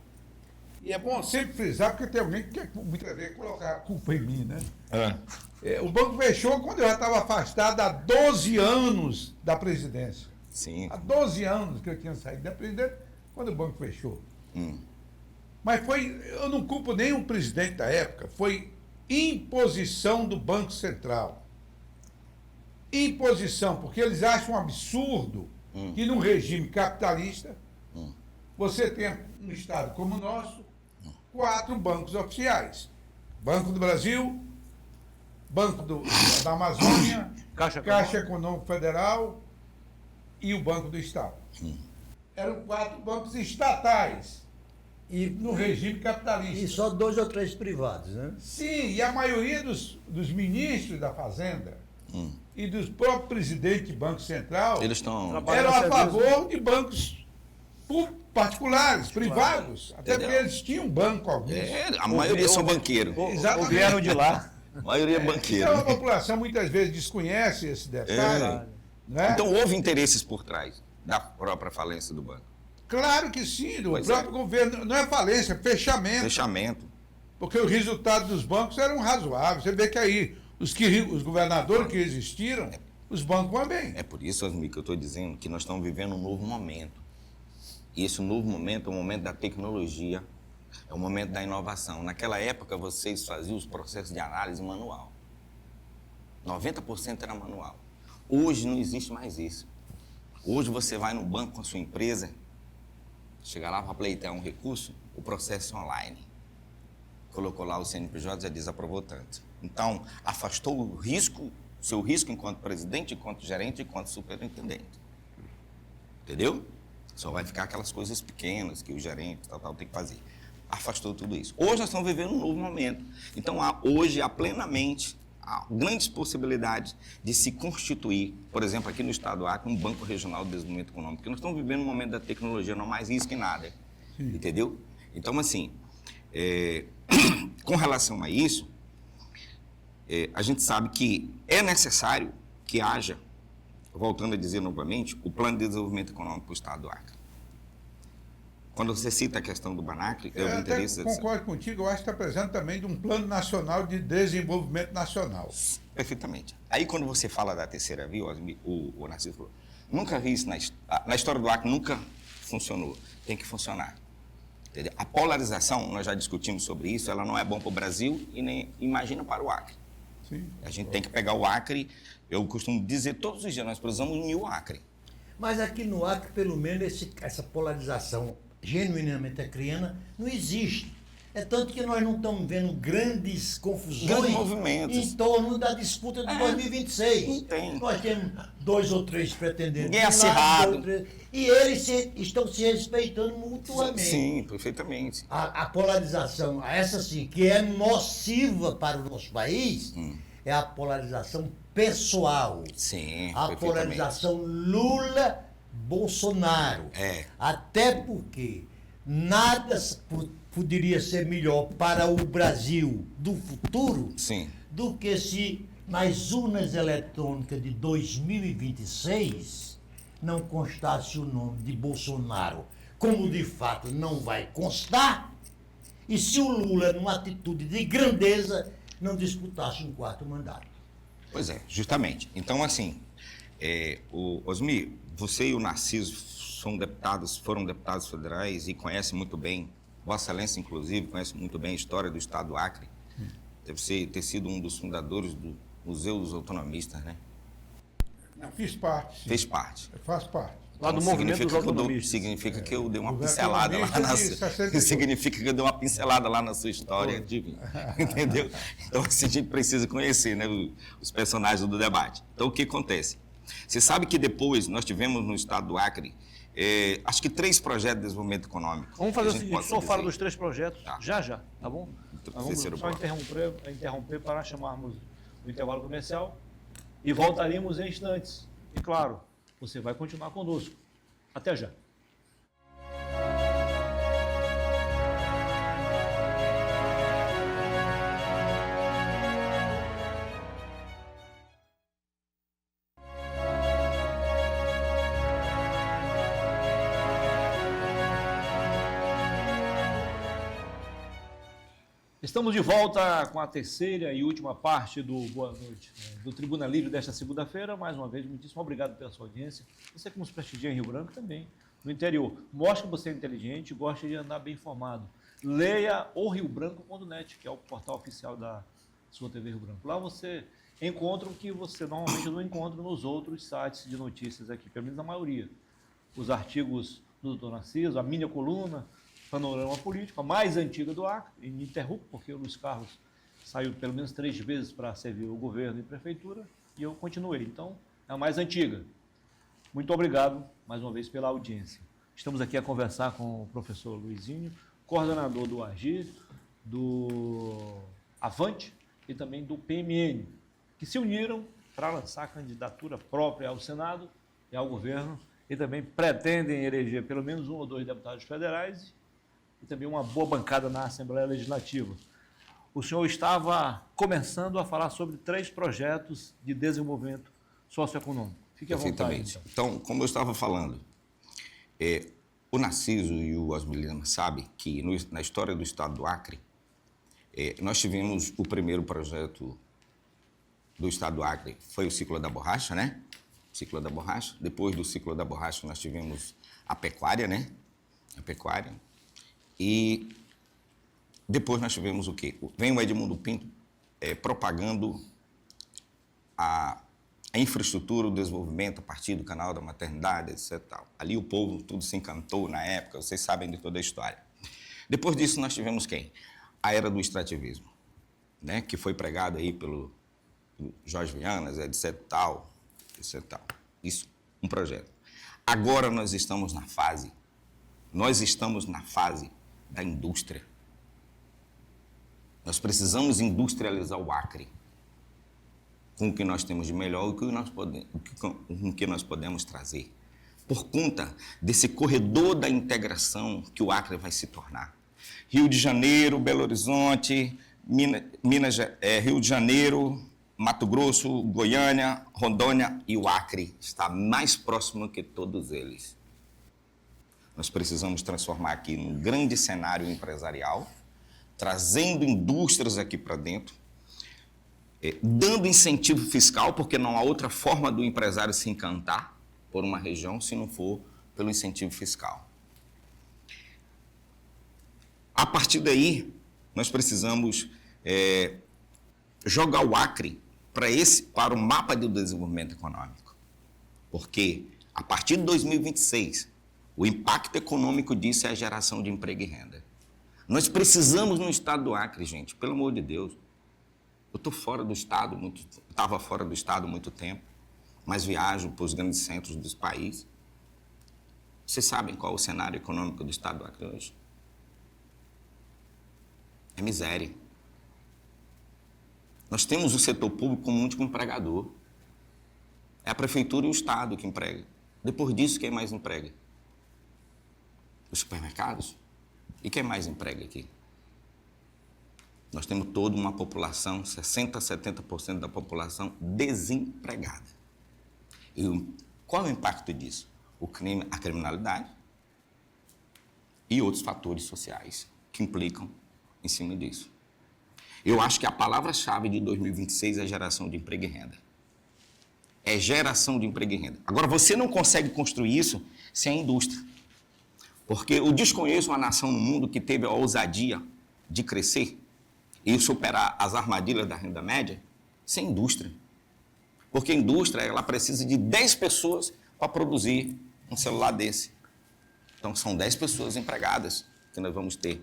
e é bom sempre frisar, porque tem alguém que quer muitas vezes colocar a culpa em mim, né? O banco fechou quando eu já estava afastado há 12 anos da presidência. Sim. Há 12 anos que eu tinha saído da presidência, quando o banco fechou. Mas eu não culpo nem o presidente da época, foi imposição do Banco Central. Imposição, porque eles acham um absurdo que num regime capitalista você tenha um estado como o nosso, 4 bancos oficiais. Banco do Brasil, Banco da Amazônia, Caixa Econômica Federal e o Banco do Estado. Eram 4 bancos estatais E, no regime capitalista. e só 2 ou 3 privados, né? Sim, e a maioria dos ministros da Fazenda e dos próprios presidentes de Banco Central Eles estão. Trabalham eram a serviço. favor de bancos particulares, privados. Até Entendeu? porque eles tinham banco alguns. A maioria são banqueiros. Exatamente. Ou vieram de lá. A maioria é banqueiro. Então a população muitas vezes desconhece esse detalhe. Né? Então houve interesses por trás da própria falência do banco. Claro que sim, do Pois próprio governo. Não é falência, é fechamento. Fechamento. Porque o resultado dos bancos eram razoáveis. Você vê que aí os governadores que existiram, os bancos vão bem. É por isso, Osmir, que eu estou dizendo que nós estamos vivendo um novo momento. E esse novo momento é o momento da tecnologia, é o momento da inovação. Naquela época, vocês faziam os processos de análise manual. 90% era manual. Hoje não existe mais isso. Hoje você vai no banco com a sua empresa, chega lá para pleitear um recurso, o processo é online. Colocou lá o CNPJ, já desaprovou tanto. Então, afastou o risco, seu risco enquanto presidente, enquanto gerente, enquanto superintendente. Entendeu? Só vai ficar aquelas coisas pequenas que o gerente tal tem que fazer. Afastou tudo isso. Hoje nós estamos vivendo um novo momento. Então, hoje há plenamente há grandes possibilidades de se constituir, por exemplo, aqui no estado do Acre, um banco regional de desenvolvimento econômico. Porque nós estamos vivendo um momento da tecnologia, não mais isso que nada. Entendeu? Então, assim, com relação a isso, a gente sabe que é necessário que haja, voltando a dizer novamente, o plano de desenvolvimento econômico para o estado do Acre. Quando você cita a questão do Banacre, Eu o até interesse... concordo contigo, eu acho que está precisando também de um plano nacional de desenvolvimento nacional. Perfeitamente. Aí quando você fala da terceira via, o Narciso falou, nunca vi isso na história do Acre, nunca funcionou. Tem que funcionar. Entendeu? A polarização, nós já discutimos sobre isso, ela não é bom para o Brasil e nem imagina para o Acre. Sim. A gente tem que pegar o Acre, eu costumo dizer todos os dias, nós precisamos unir o Acre. Mas aqui no Acre, pelo menos, essa polarização genuinamente acriana não existe. É tanto que nós não estamos vendo grandes confusões Grandes movimentos. em torno da disputa de 2026. não tem. Nós temos 2 ou 3 pretendentes. Ninguém de um lado, acirrado. 2 ou 3, e eles estão se respeitando mutuamente. Sim, perfeitamente. A polarização, essa sim, que é nociva para o nosso país, é a polarização pessoal. Sim, A perfeitamente. polarização Lula-Bolsonaro. É. Até porque nada poderia ser melhor para o Brasil do futuro Sim. do que se nas urnas eletrônicas de 2026 não constasse o nome de Bolsonaro, como de fato não vai constar, e se o Lula, numa atitude de grandeza, não disputasse um 4º mandato. Pois é, justamente. Então, assim, o Osmir, você e o Narciso foram deputados federais e conhecem muito bem, Vossa Excelência, inclusive, conhece muito bem a história do estado do Acre. Deve ter sido um dos fundadores do Museu dos Autonomistas, né? Fiz parte. Sim. Fez parte. Faz parte. Lá do movimento dos autonomistas. Significa que eu dei uma Governo pincelada lá autonomista na de 62. significa que eu dei uma pincelada lá na sua história, entendeu? Então assim, a gente precisa conhecer, né, os personagens do debate. Então o que acontece? Você sabe que depois nós tivemos no estado do Acre, acho que 3 projetos de desenvolvimento econômico. Vamos fazer o A gente seguinte, possa só fala dizer. dos 3 projetos, Tá. já, tá bom? Nós vamos Terceiro só bloco. interromper para chamarmos o intervalo comercial e voltaremos em instantes. E claro, você vai continuar conosco. Até já. Estamos de volta com a terceira e última parte do Boa Noite, do Tribuna Livre desta segunda-feira. Mais uma vez, muitíssimo obrigado pela sua audiência. Você que nos prestigia em Rio Branco também, no interior. Mostre que você é inteligente e gosta de andar bem informado. Leia o riobranco.net, que é o portal oficial da sua TV Rio Branco. Lá você encontra o que você normalmente não encontra nos outros sites de notícias aqui, pelo menos a maioria. Os artigos do Dr. Narciso, a minha coluna, Panorama Político, a mais antiga do Acre, ininterrupto, porque o Luiz Carlos saiu pelo menos 3 vezes para servir o governo e prefeitura, e eu continuei. Então, é a mais antiga. Muito obrigado, mais uma vez, pela audiência. Estamos aqui a conversar com o professor Luizinho, coordenador do AGI, do Avante e também do PMN, que se uniram para lançar a candidatura própria ao Senado e ao governo, e também pretendem eleger pelo menos 1 ou 2 deputados federais e também uma boa bancada na Assembleia Legislativa. O senhor estava começando a falar sobre 3 projetos de desenvolvimento socioeconômico. Fique à vontade. Perfeitamente. Então, como eu estava falando, o Narciso e o Osmir Lima sabem que na história do estado do Acre, nós tivemos o primeiro projeto do estado do Acre, foi o ciclo da borracha, né? Ciclo da borracha. Depois do ciclo da borracha, nós tivemos a pecuária, né? A pecuária. E depois nós tivemos o quê? Vem o Edmundo Pinto propagando a infraestrutura, o desenvolvimento a partir do canal da maternidade, etc. Tal. Ali o povo tudo se encantou na época, vocês sabem de toda a história. Depois disso nós tivemos quem? A era do extrativismo, né? Que foi pregado aí pelo Jorge Vianas, etc. Tal, etc. Tal. Isso, um projeto. Agora nós estamos na fase da indústria. Nós precisamos industrializar o Acre com o que nós temos de melhor e com o que nós podemos trazer. Por conta desse corredor da integração que o Acre vai se tornar. Rio de Janeiro, Belo Horizonte, Rio de Janeiro, Mato Grosso, Goiânia, Rondônia e o Acre está mais próximo que todos eles. Nós precisamos transformar aqui num grande cenário empresarial, trazendo indústrias aqui para dentro, dando incentivo fiscal, porque não há outra forma do empresário se encantar por uma região se não for pelo incentivo fiscal. A partir daí, nós precisamos jogar o Acre para o mapa do desenvolvimento econômico, porque a partir de 2026, o impacto econômico disso é a geração de emprego e renda. Nós precisamos no estado do Acre, gente, pelo amor de Deus. Eu estou fora do estado, estava fora do estado há muito tempo, mas viajo para os grandes centros dos países. Vocês sabem qual é o cenário econômico do estado do Acre hoje? É miséria. Nós temos o setor público como único empregador. É a prefeitura e o estado que emprega. Depois disso, quem mais emprega? Os supermercados? E quem mais emprega aqui? Nós temos toda uma população, 60% a 70% da população desempregada. E qual é o impacto disso? O crime, a criminalidade e outros fatores sociais que implicam em cima disso. Eu acho que a palavra-chave de 2026 é geração de emprego e renda. É geração de emprego e renda. Agora, você não consegue construir isso sem a indústria. Porque eu desconheço uma nação no mundo que teve a ousadia de crescer e superar as armadilhas da renda média sem indústria. Porque a indústria, ela precisa de 10 pessoas para produzir um celular desse. Então, são 10 pessoas empregadas que nós vamos ter.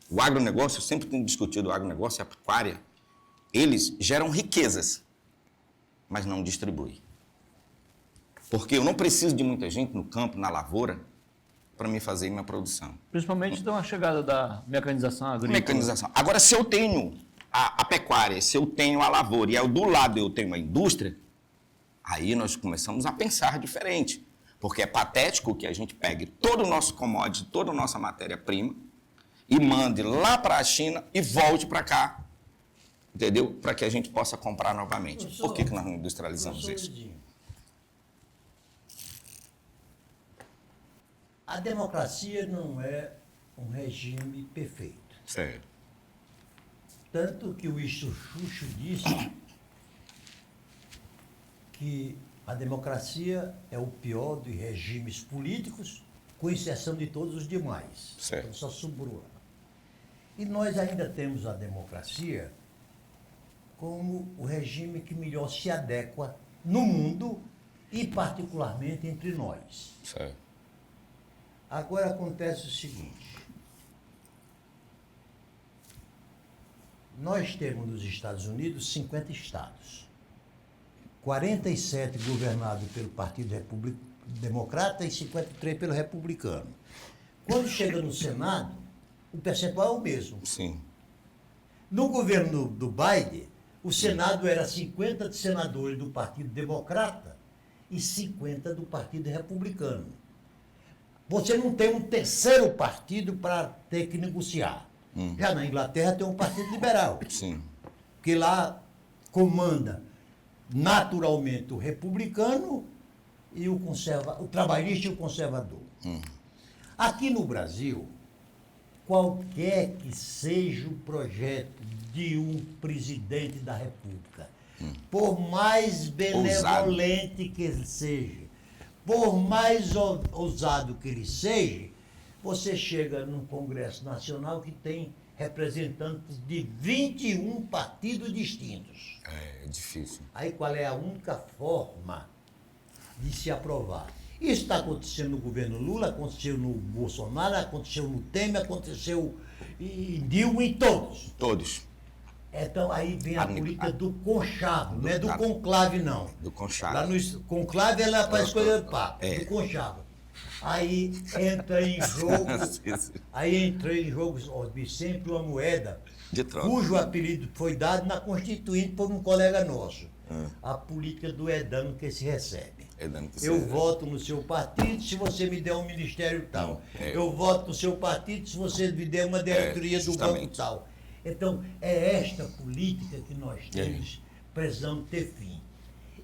O agronegócio, eu sempre tenho discutido o agronegócio e a pecuária, eles geram riquezas, mas não distribuem. Porque eu não preciso de muita gente no campo, na lavoura, para me fazer minha produção. Principalmente com a chegada da mecanização agrícola. Mecanização. Agora, se eu tenho a pecuária, se eu tenho a lavoura e do lado eu tenho a indústria, aí nós começamos a pensar diferente. Porque é patético que a gente pegue todo o nosso commodity, toda a nossa matéria-prima e mande lá para a China e volte para cá, entendeu? Para que a gente possa comprar novamente. Por que nós não industrializamos isso? A democracia não é um regime perfeito. Sério. Tanto que o Winston Churchill disse que a democracia é o pior dos regimes políticos, com exceção de todos os demais. Certo. Então, só sobrou. E nós ainda temos a democracia como o regime que melhor se adequa no mundo e particularmente entre nós. Certo. Agora acontece o seguinte. Nós temos nos Estados Unidos 50 estados. 47 governados pelo Partido Democrata e 53 pelo Republicano. Quando chega no Senado, o percentual é o mesmo. Sim. No governo do Biden, o Senado era 50 senadores do Partido Democrata e 50 do Partido Republicano. Você não tem um terceiro partido para ter que negociar. Já na Inglaterra tem um Partido Liberal. Sim. Que lá comanda naturalmente o republicano e o trabalhista e o conservador. Aqui no Brasil, qualquer que seja o projeto de um presidente da República, por mais benevolente que ele seja, por mais ousado que ele seja, você chega num Congresso Nacional que tem representantes de 21 partidos distintos. É difícil. Aí qual é a única forma de se aprovar? Isso está acontecendo no governo Lula, aconteceu no Bolsonaro, aconteceu no Temer, aconteceu em Dilma, em todos. Todos. Então aí vem a política do conchavo, não é do conclave, não. Do conchavo. Lá no conclave ela é para escolher o Papa, É. do conchavo. Aí entra em jogo, sempre uma moeda, De troca. cujo apelido foi dado na Constituinte por um colega nosso. A política do edano que se recebe. Eu voto no seu partido se você me der um ministério tal. Eu voto no seu partido se você me der uma diretoria do banco tal. Então, é esta política que nós temos, precisamos ter fim.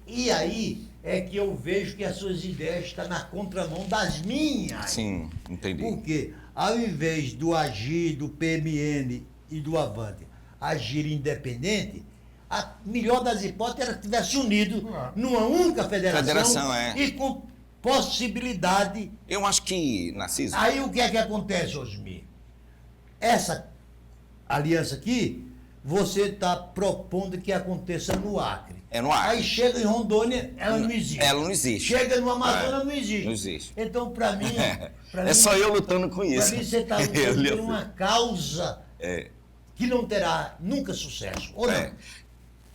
E aí é que eu vejo que as suas ideias estão na contramão das minhas. Sim, entendi. Porque, ao invés do agir do PMN e do Avante agir independente, a melhor das hipóteses era que tivesse unido numa única federação e com possibilidade. Eu acho que, Narciso... Aí o que é que acontece, Osmir? Essa aliança aqui, você está propondo que aconteça no Acre. É no Acre. Aí chega em Rondônia, ela não existe. Ela não existe. Chega no Amazonas, não existe. Não existe. Então, para mim... só eu lutando com isso. Para mim, você está lutando por uma causa que não terá nunca sucesso, ou não?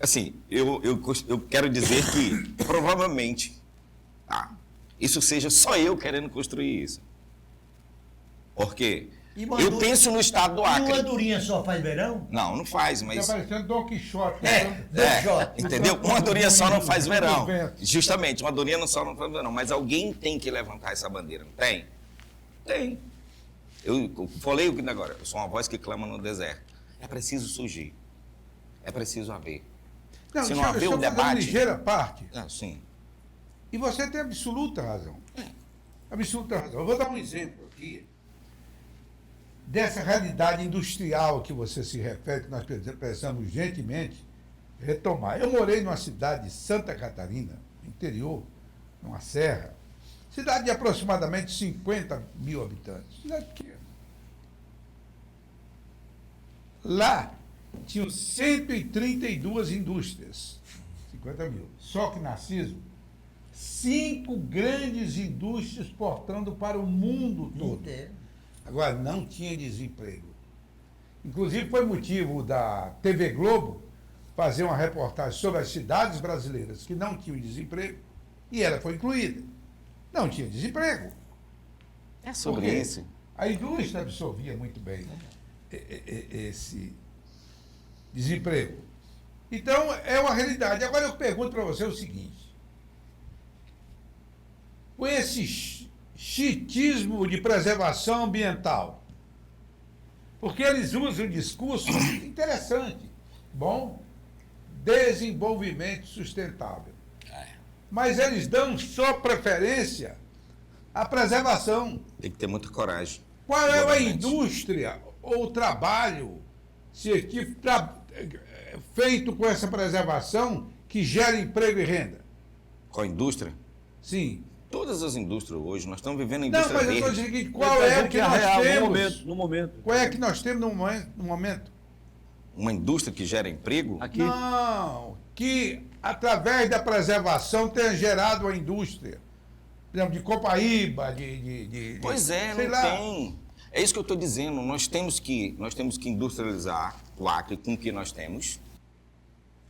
Assim, eu quero dizer que, provavelmente, isso seja só eu querendo construir isso. Porque eu penso no estado do Acre. E uma Andorinha só faz verão? Não, não faz, mas... Está parecendo Don Quixote. Don Quixote. Entendeu? Uma andorinha só não faz verão. Justamente, uma andorinha só não faz verão. Mas alguém tem que levantar essa bandeira, não tem? Tem. Eu falei o que agora, eu sou uma voz que clama no deserto. É preciso surgir. É preciso haver. Não, se não haver o debate... ligeira parte. Sim. E você tem absoluta razão. Absoluta razão. Eu vou dar um exemplo aqui dessa realidade industrial que você se refere, que nós precisamos urgentemente retomar. Eu morei numa cidade de Santa Catarina, interior, numa serra, cidade de aproximadamente 50 mil habitantes. Cidade pequena. Lá tinham 132 indústrias. 50 mil. Só que Narciso, 5 grandes indústrias exportando para o mundo todo. Inteiro. Agora, não tinha desemprego. Inclusive, foi motivo da TV Globo fazer uma reportagem sobre as cidades brasileiras que não tinham desemprego, e ela foi incluída. Não tinha desemprego. É sobre Porque isso. a indústria absorvia muito bem esse desemprego. Então, é uma realidade. Agora, eu pergunto para você o seguinte: com esse chitismo de preservação ambiental, porque eles usam um discurso interessante, bom, desenvolvimento sustentável. Mas eles dão só preferência à preservação. Tem que ter muita coragem. Qual é a Governante. indústria ou o trabalho feito com essa preservação que gera emprego e renda? Com a indústria? Sim. Todas as indústrias hoje, nós estamos vivendo a Não, indústria mas eu estou verde. dizendo que qual é o que nós real, temos? no momento. Qual é que nós temos no momento? Uma indústria que gera emprego? Aqui, Não, que através da preservação tenha gerado a indústria. Por exemplo, de Copaíba, Pois é, sei não lá. tem. É isso que eu estou dizendo. Nós temos que industrializar o Acre com o que nós temos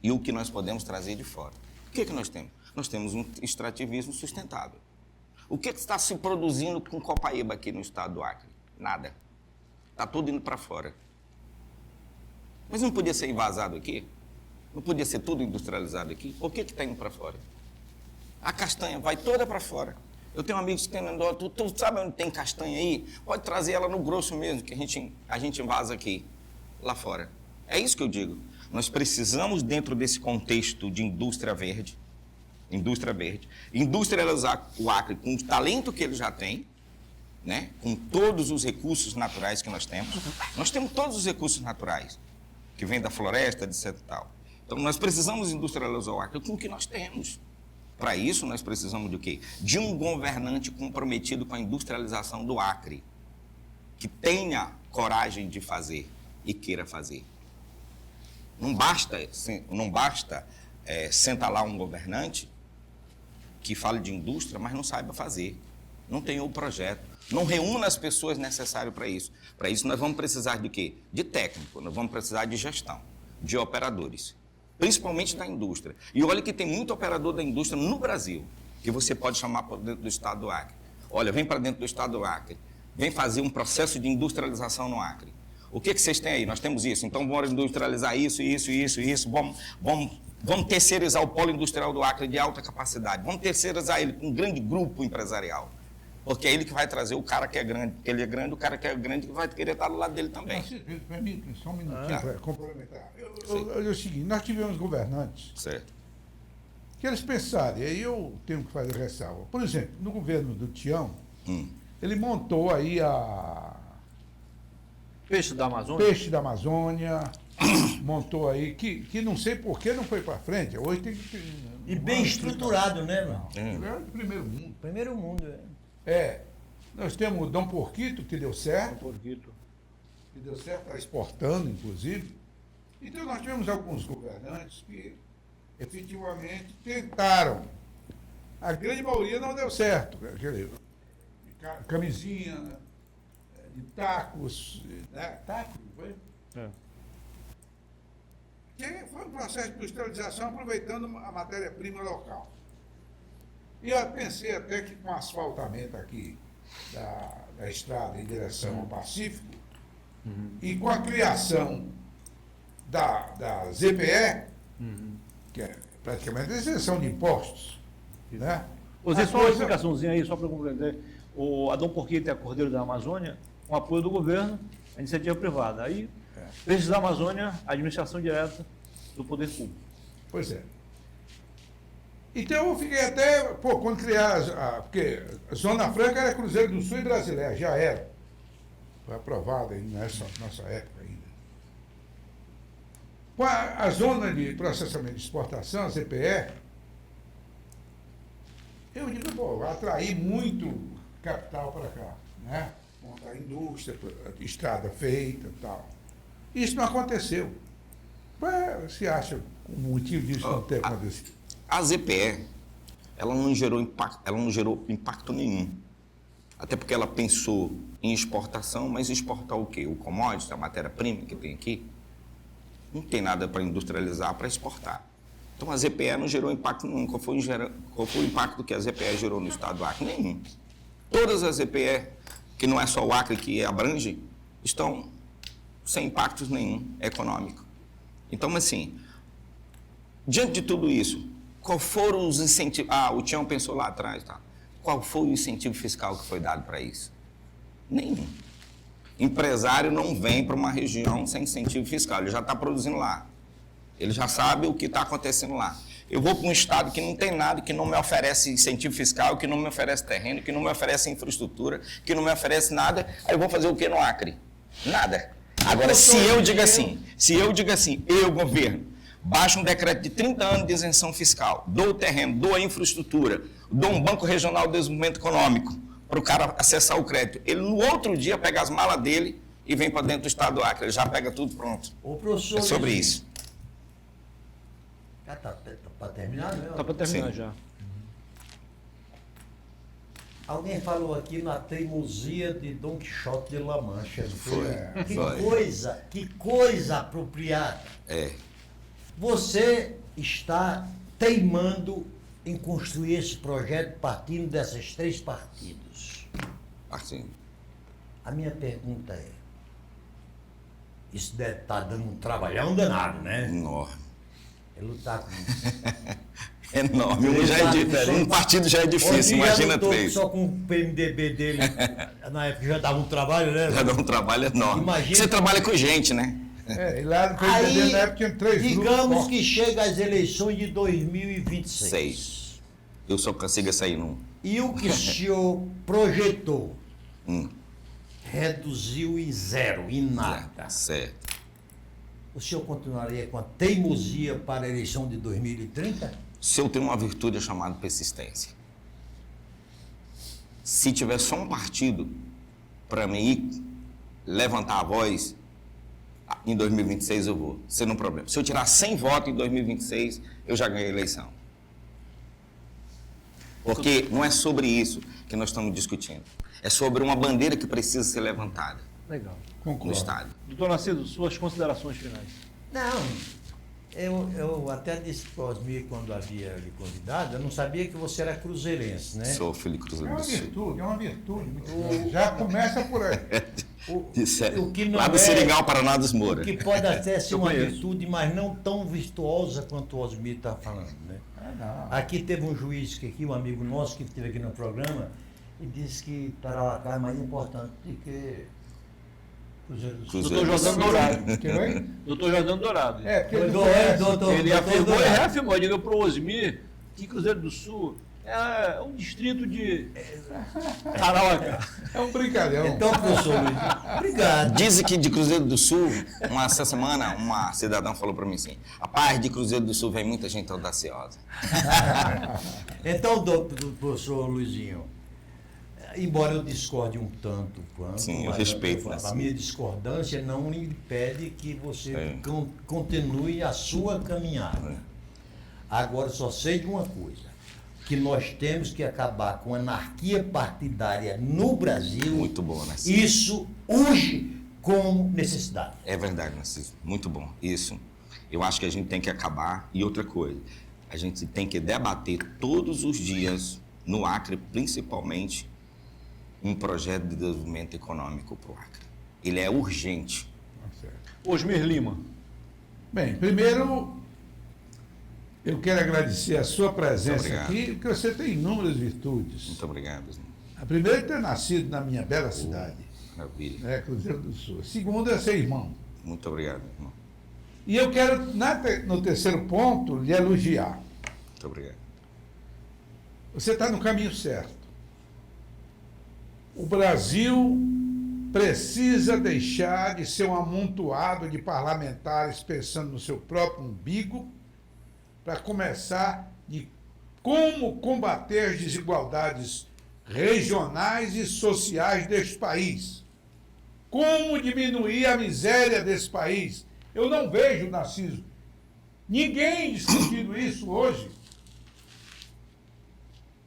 e o que nós podemos trazer de fora. O que nós temos? Nós temos um extrativismo sustentável. O que está se produzindo com Copaíba aqui no estado do Acre? Nada. Está tudo indo para fora. Mas não podia ser invasado aqui? Não podia ser tudo industrializado aqui? Por que está indo para fora? A castanha vai toda para fora. Eu tenho amigos que têm andor, tu sabe onde tem castanha aí? Pode trazer ela no grosso mesmo, que a gente invasa aqui, lá fora. É isso que eu digo. Nós precisamos, dentro desse contexto de indústria verde, industrializar o Acre com o talento que ele já tem, né? Com todos os recursos naturais que nós temos. Nós temos todos os recursos naturais, que vêm da floresta, etc. e tal. Então, nós precisamos industrializar o Acre com o que nós temos. Para isso, nós precisamos de quê? De um governante comprometido com a industrialização do Acre, que tenha coragem de fazer e queira fazer. Não basta sentar lá um governante que fale de indústria, mas não saiba fazer. Não tenha o projeto. Não reúna as pessoas necessárias para isso. Para isso, nós vamos precisar de quê? De técnico, nós vamos precisar de gestão, de operadores. Principalmente da indústria. E olha que tem muito operador da indústria no Brasil, que você pode chamar para dentro do estado do Acre. Olha, vem para dentro do estado do Acre, vem fazer um processo de industrialização no Acre. O que vocês têm aí? Nós temos isso, então vamos industrializar isso, vamos terceirizar o polo industrial do Acre de alta capacidade, vamos terceirizar ele com um grande grupo empresarial. Porque é ele que vai trazer o cara que é grande, porque ele é grande, o cara que é grande que vai querer estar do lado dele também. Permite só um minutinho para complementar. É o seguinte, nós tivemos governantes Certo. que eles pensaram, e aí eu tenho que fazer ressalva. Por exemplo, no governo do Tião, ele montou aí a peixe da Amazônia. Peixe da Amazônia, montou aí, que não sei por que não foi para frente. Hoje tem que... E bem estruturado, né, irmão? É o primeiro mundo. Primeiro mundo, Nós temos o Dom Porquito, que deu certo. Porquito. Que deu certo, está exportando, inclusive. Então, nós tivemos alguns governantes que efetivamente tentaram. A grande maioria não deu certo. Aquele, camisinha, de tacos, né? Tacos, foi? Que foi um processo de industrialização aproveitando a matéria-prima local. E eu pensei até que com o asfaltamento aqui da estrada em direção ao Pacífico, e com a criação da ZPE, que é praticamente a isenção de impostos, né? Você As só uma coisas- explicaçãozinha aí, só para compreender. O Adão Porquito é Cordeiro da Amazônia, com apoio do governo, a iniciativa privada. Aí, Peixes da Amazônia, a administração direta do poder público. Pois é. Então eu fiquei até, quando criar, porque Zona Franca era Cruzeiro do Sul e Brasileira, já era. Foi aprovada aí nessa nossa época ainda. Com a zona de processamento de exportação, a ZPE, eu digo, vai atrair muito capital para cá, né? Montar indústria, estrada feita e tal. Isso não aconteceu. Se acha o motivo disso não ter acontecido? A ZPE, ela não gerou impacto nenhum. Até porque ela pensou em exportação, mas exportar o quê? O commodity, a matéria-prima que tem aqui? Não tem nada para industrializar, para exportar. Então a ZPE não gerou impacto nenhum. Qual foi o impacto que a ZPE gerou no estado do Acre? Nenhum. Todas as ZPE, que não é só o Acre que abrange, estão sem impacto nenhum econômico. Então, assim, diante de tudo isso, qual foram os incentivos? O Tião pensou lá atrás, tá? Qual foi o incentivo fiscal que foi dado para isso? Nenhum. Empresário não vem para uma região sem incentivo fiscal, ele já está produzindo lá. Ele já sabe o que está acontecendo lá. Eu vou para um estado que não tem nada, que não me oferece incentivo fiscal, que não me oferece terreno, que não me oferece infraestrutura, que não me oferece nada, aí eu vou fazer o que no Acre? Nada. Agora, se eu digo assim, eu, governo, baixo um decreto de 30 anos de isenção fiscal, dou o terreno, dou a infraestrutura, dou um banco regional de desenvolvimento econômico para o cara acessar o crédito, ele no outro dia pega as malas dele e vem para dentro do estado do Acre, ele já pega tudo pronto. Ô, professor, é sobre isso. Está para terminar, não é? Está para terminar Sim. já. Alguém falou aqui na teimosia de Dom Quixote de La Mancha. Não Foi. Que coisa apropriada. É. Você está teimando em construir esse projeto partindo desses 3 partidos. Assim, A minha pergunta é, isso deve estar dando um trabalhão danado, né? enorme. É lutar com... Enorme. Um partido já é difícil, imagina 3. Só com o PMDB dele, na época já dava um trabalho, né? Já dá um trabalho enorme. Imagina- Você trabalha com gente, né? E lá no PMDB, Aí, na época, tinha 3 grupos. digamos fortes. que chega às eleições de 2026. 6. Eu só consigo sair num. E o que o senhor projetou Hum. reduziu em 0, em nada. Certo. O senhor continuaria com a teimosia para a eleição de 2030? Se eu tenho uma virtude é chamada persistência. Se tiver só um partido para mim ir levantar a voz, em 2026 eu vou, sem nenhum problema. Se eu tirar 100 votos em 2026, eu já ganhei a eleição. Porque não é sobre isso que nós estamos discutindo. É sobre uma bandeira que precisa ser levantada Legal. no Concordo. Estado. Doutor Narciso, suas considerações finais. Não. Eu até disse para o Osmir quando havia lhe convidado, eu não sabia que você era cruzeirense, né? Sou filho de É Cruzeiro uma do Sul. virtude, é uma virtude. muito grande. Já começa por aí. O que não Lá do é- Seringal, Paraná dos Moura. Que pode até ser Eu uma conheço. virtude, mas não tão virtuosa quanto o Osmir está falando, né? Não. Aqui teve um juiz aqui, um amigo nosso que esteve aqui no programa, e disse que Tarauacá é mais importante do que Cruzeiro do Sul. Cruzeiro. Doutor Jordano Dourado. Que vai? Doutor Jordano Dourado. É, porque ele não Doutor, conhece. doutor, Ele doutor afirmou e Dourado. reafirmou, diga para o Osmir que Cruzeiro do Sul é um distrito de Tarauacá. É um brincalhão. Então, professor Luiz, obrigado. Dizem que de Cruzeiro do Sul, essa semana, uma cidadã falou para mim assim, rapaz, de Cruzeiro do Sul vem muita gente audaciosa. Então, professor Luizinho, embora eu discorde um tanto quanto, Sim, eu mas respeito, né? a minha discordância não lhe impede que você É. continue a sua caminhada. Agora, só sei de uma coisa, que nós temos que acabar com a anarquia partidária no Brasil. Muito bom, né? Isso urge como necessidade. É verdade, Narciso. Muito bom. Isso. Eu acho que a gente tem que acabar. E outra coisa, a gente tem que debater todos os dias, no Acre, principalmente, um projeto de desenvolvimento econômico para o Acre. Ele é urgente. Osmir Lima. Bem, primeiro, eu quero agradecer a sua presença Muito obrigado. aqui, porque você tem inúmeras virtudes. Muito obrigado. A primeira é ter nascido na minha bela cidade, Maravilha. né, Cruzeiro do Sul. A segunda é ser irmão. Muito obrigado, irmão. E eu quero, no terceiro ponto, lhe elogiar. Muito obrigado. Você está no caminho certo. O Brasil precisa deixar de ser um amontoado de parlamentares pensando no seu próprio umbigo para começar de como combater as desigualdades regionais e sociais deste país. Como diminuir a miséria desse país. Eu não vejo, Narciso, Ninguém discutindo isso hoje.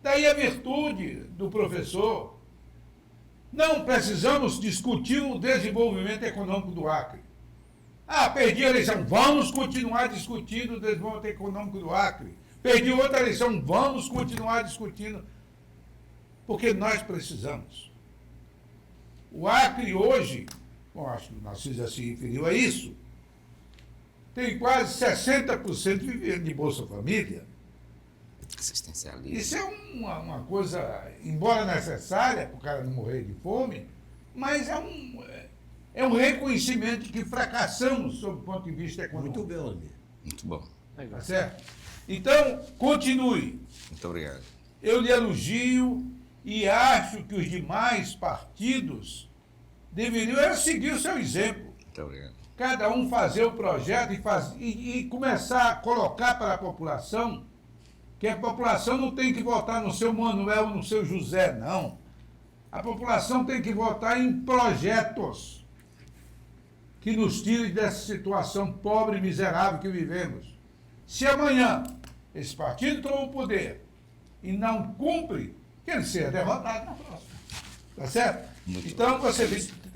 Daí a virtude do professor. Não precisamos discutir o desenvolvimento econômico do Acre. Ah, perdi a eleição, vamos continuar discutindo o desenvolvimento econômico do Acre. Perdi outra eleição, vamos continuar discutindo. Porque nós precisamos. O Acre hoje, bom, acho que o Narciso já se referiu a isso, tem quase 60% vivendo de Bolsa Família. Assistencialismo. Isso é uma coisa, embora necessária, para o cara não morrer de fome, mas é um reconhecimento de que fracassamos sob o ponto de vista econômico. Muito bem, Osmir. Muito bom. Tá certo? Então, continue. Muito obrigado. Eu lhe elogio e acho que os demais partidos deveriam seguir o seu exemplo. Muito obrigado. Cada um fazer o projeto e começar a colocar para a população que a população não tem que votar no seu Manuel, no seu José, não. A população tem que votar em projetos que nos tirem dessa situação pobre e miserável que vivemos. Se amanhã esse partido tomou o poder e não cumpre, que ele seja derrotado na próxima. Tá certo? Muito Então você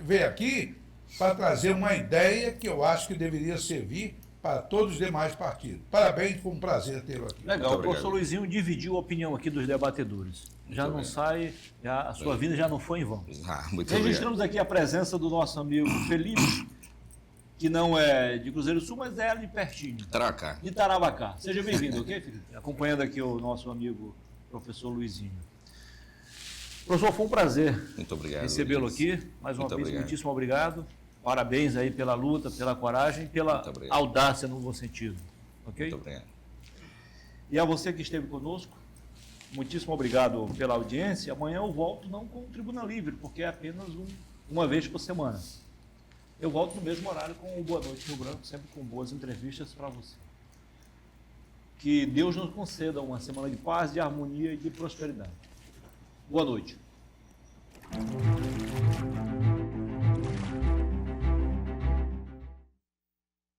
veio aqui para trazer uma ideia que eu acho que deveria servir para todos os demais partidos. Parabéns, foi um prazer tê-lo aqui. Legal, Muito o professor obrigado. Luizinho dividiu a opinião aqui dos debatedores. Já não obrigado. sai, a sua vinda já não foi em vão. Muito Registramos obrigado. aqui a presença do nosso amigo Felipe, que não é de Cruzeiro do Sul, mas é ali pertinho, Troca. de Tarabacá. Seja bem-vindo, ok, Felipe? Acompanhando aqui o nosso amigo professor Luizinho. Professor, foi um prazer Muito obrigado. recebê-lo Luiz. aqui. Mais uma Muito vez, obrigado. muitíssimo obrigado. Parabéns aí pela luta, pela coragem, pela Muito obrigado. audácia no bom sentido. Ok? Muito obrigado. E a você que esteve conosco, muitíssimo obrigado pela audiência. Amanhã eu volto não com o Tribuna Livre, porque é apenas uma vez por semana. Eu volto no mesmo horário com o Boa Noite Rio Branco, sempre com boas entrevistas para você. Que Deus nos conceda uma semana de paz, de harmonia e de prosperidade. Boa noite.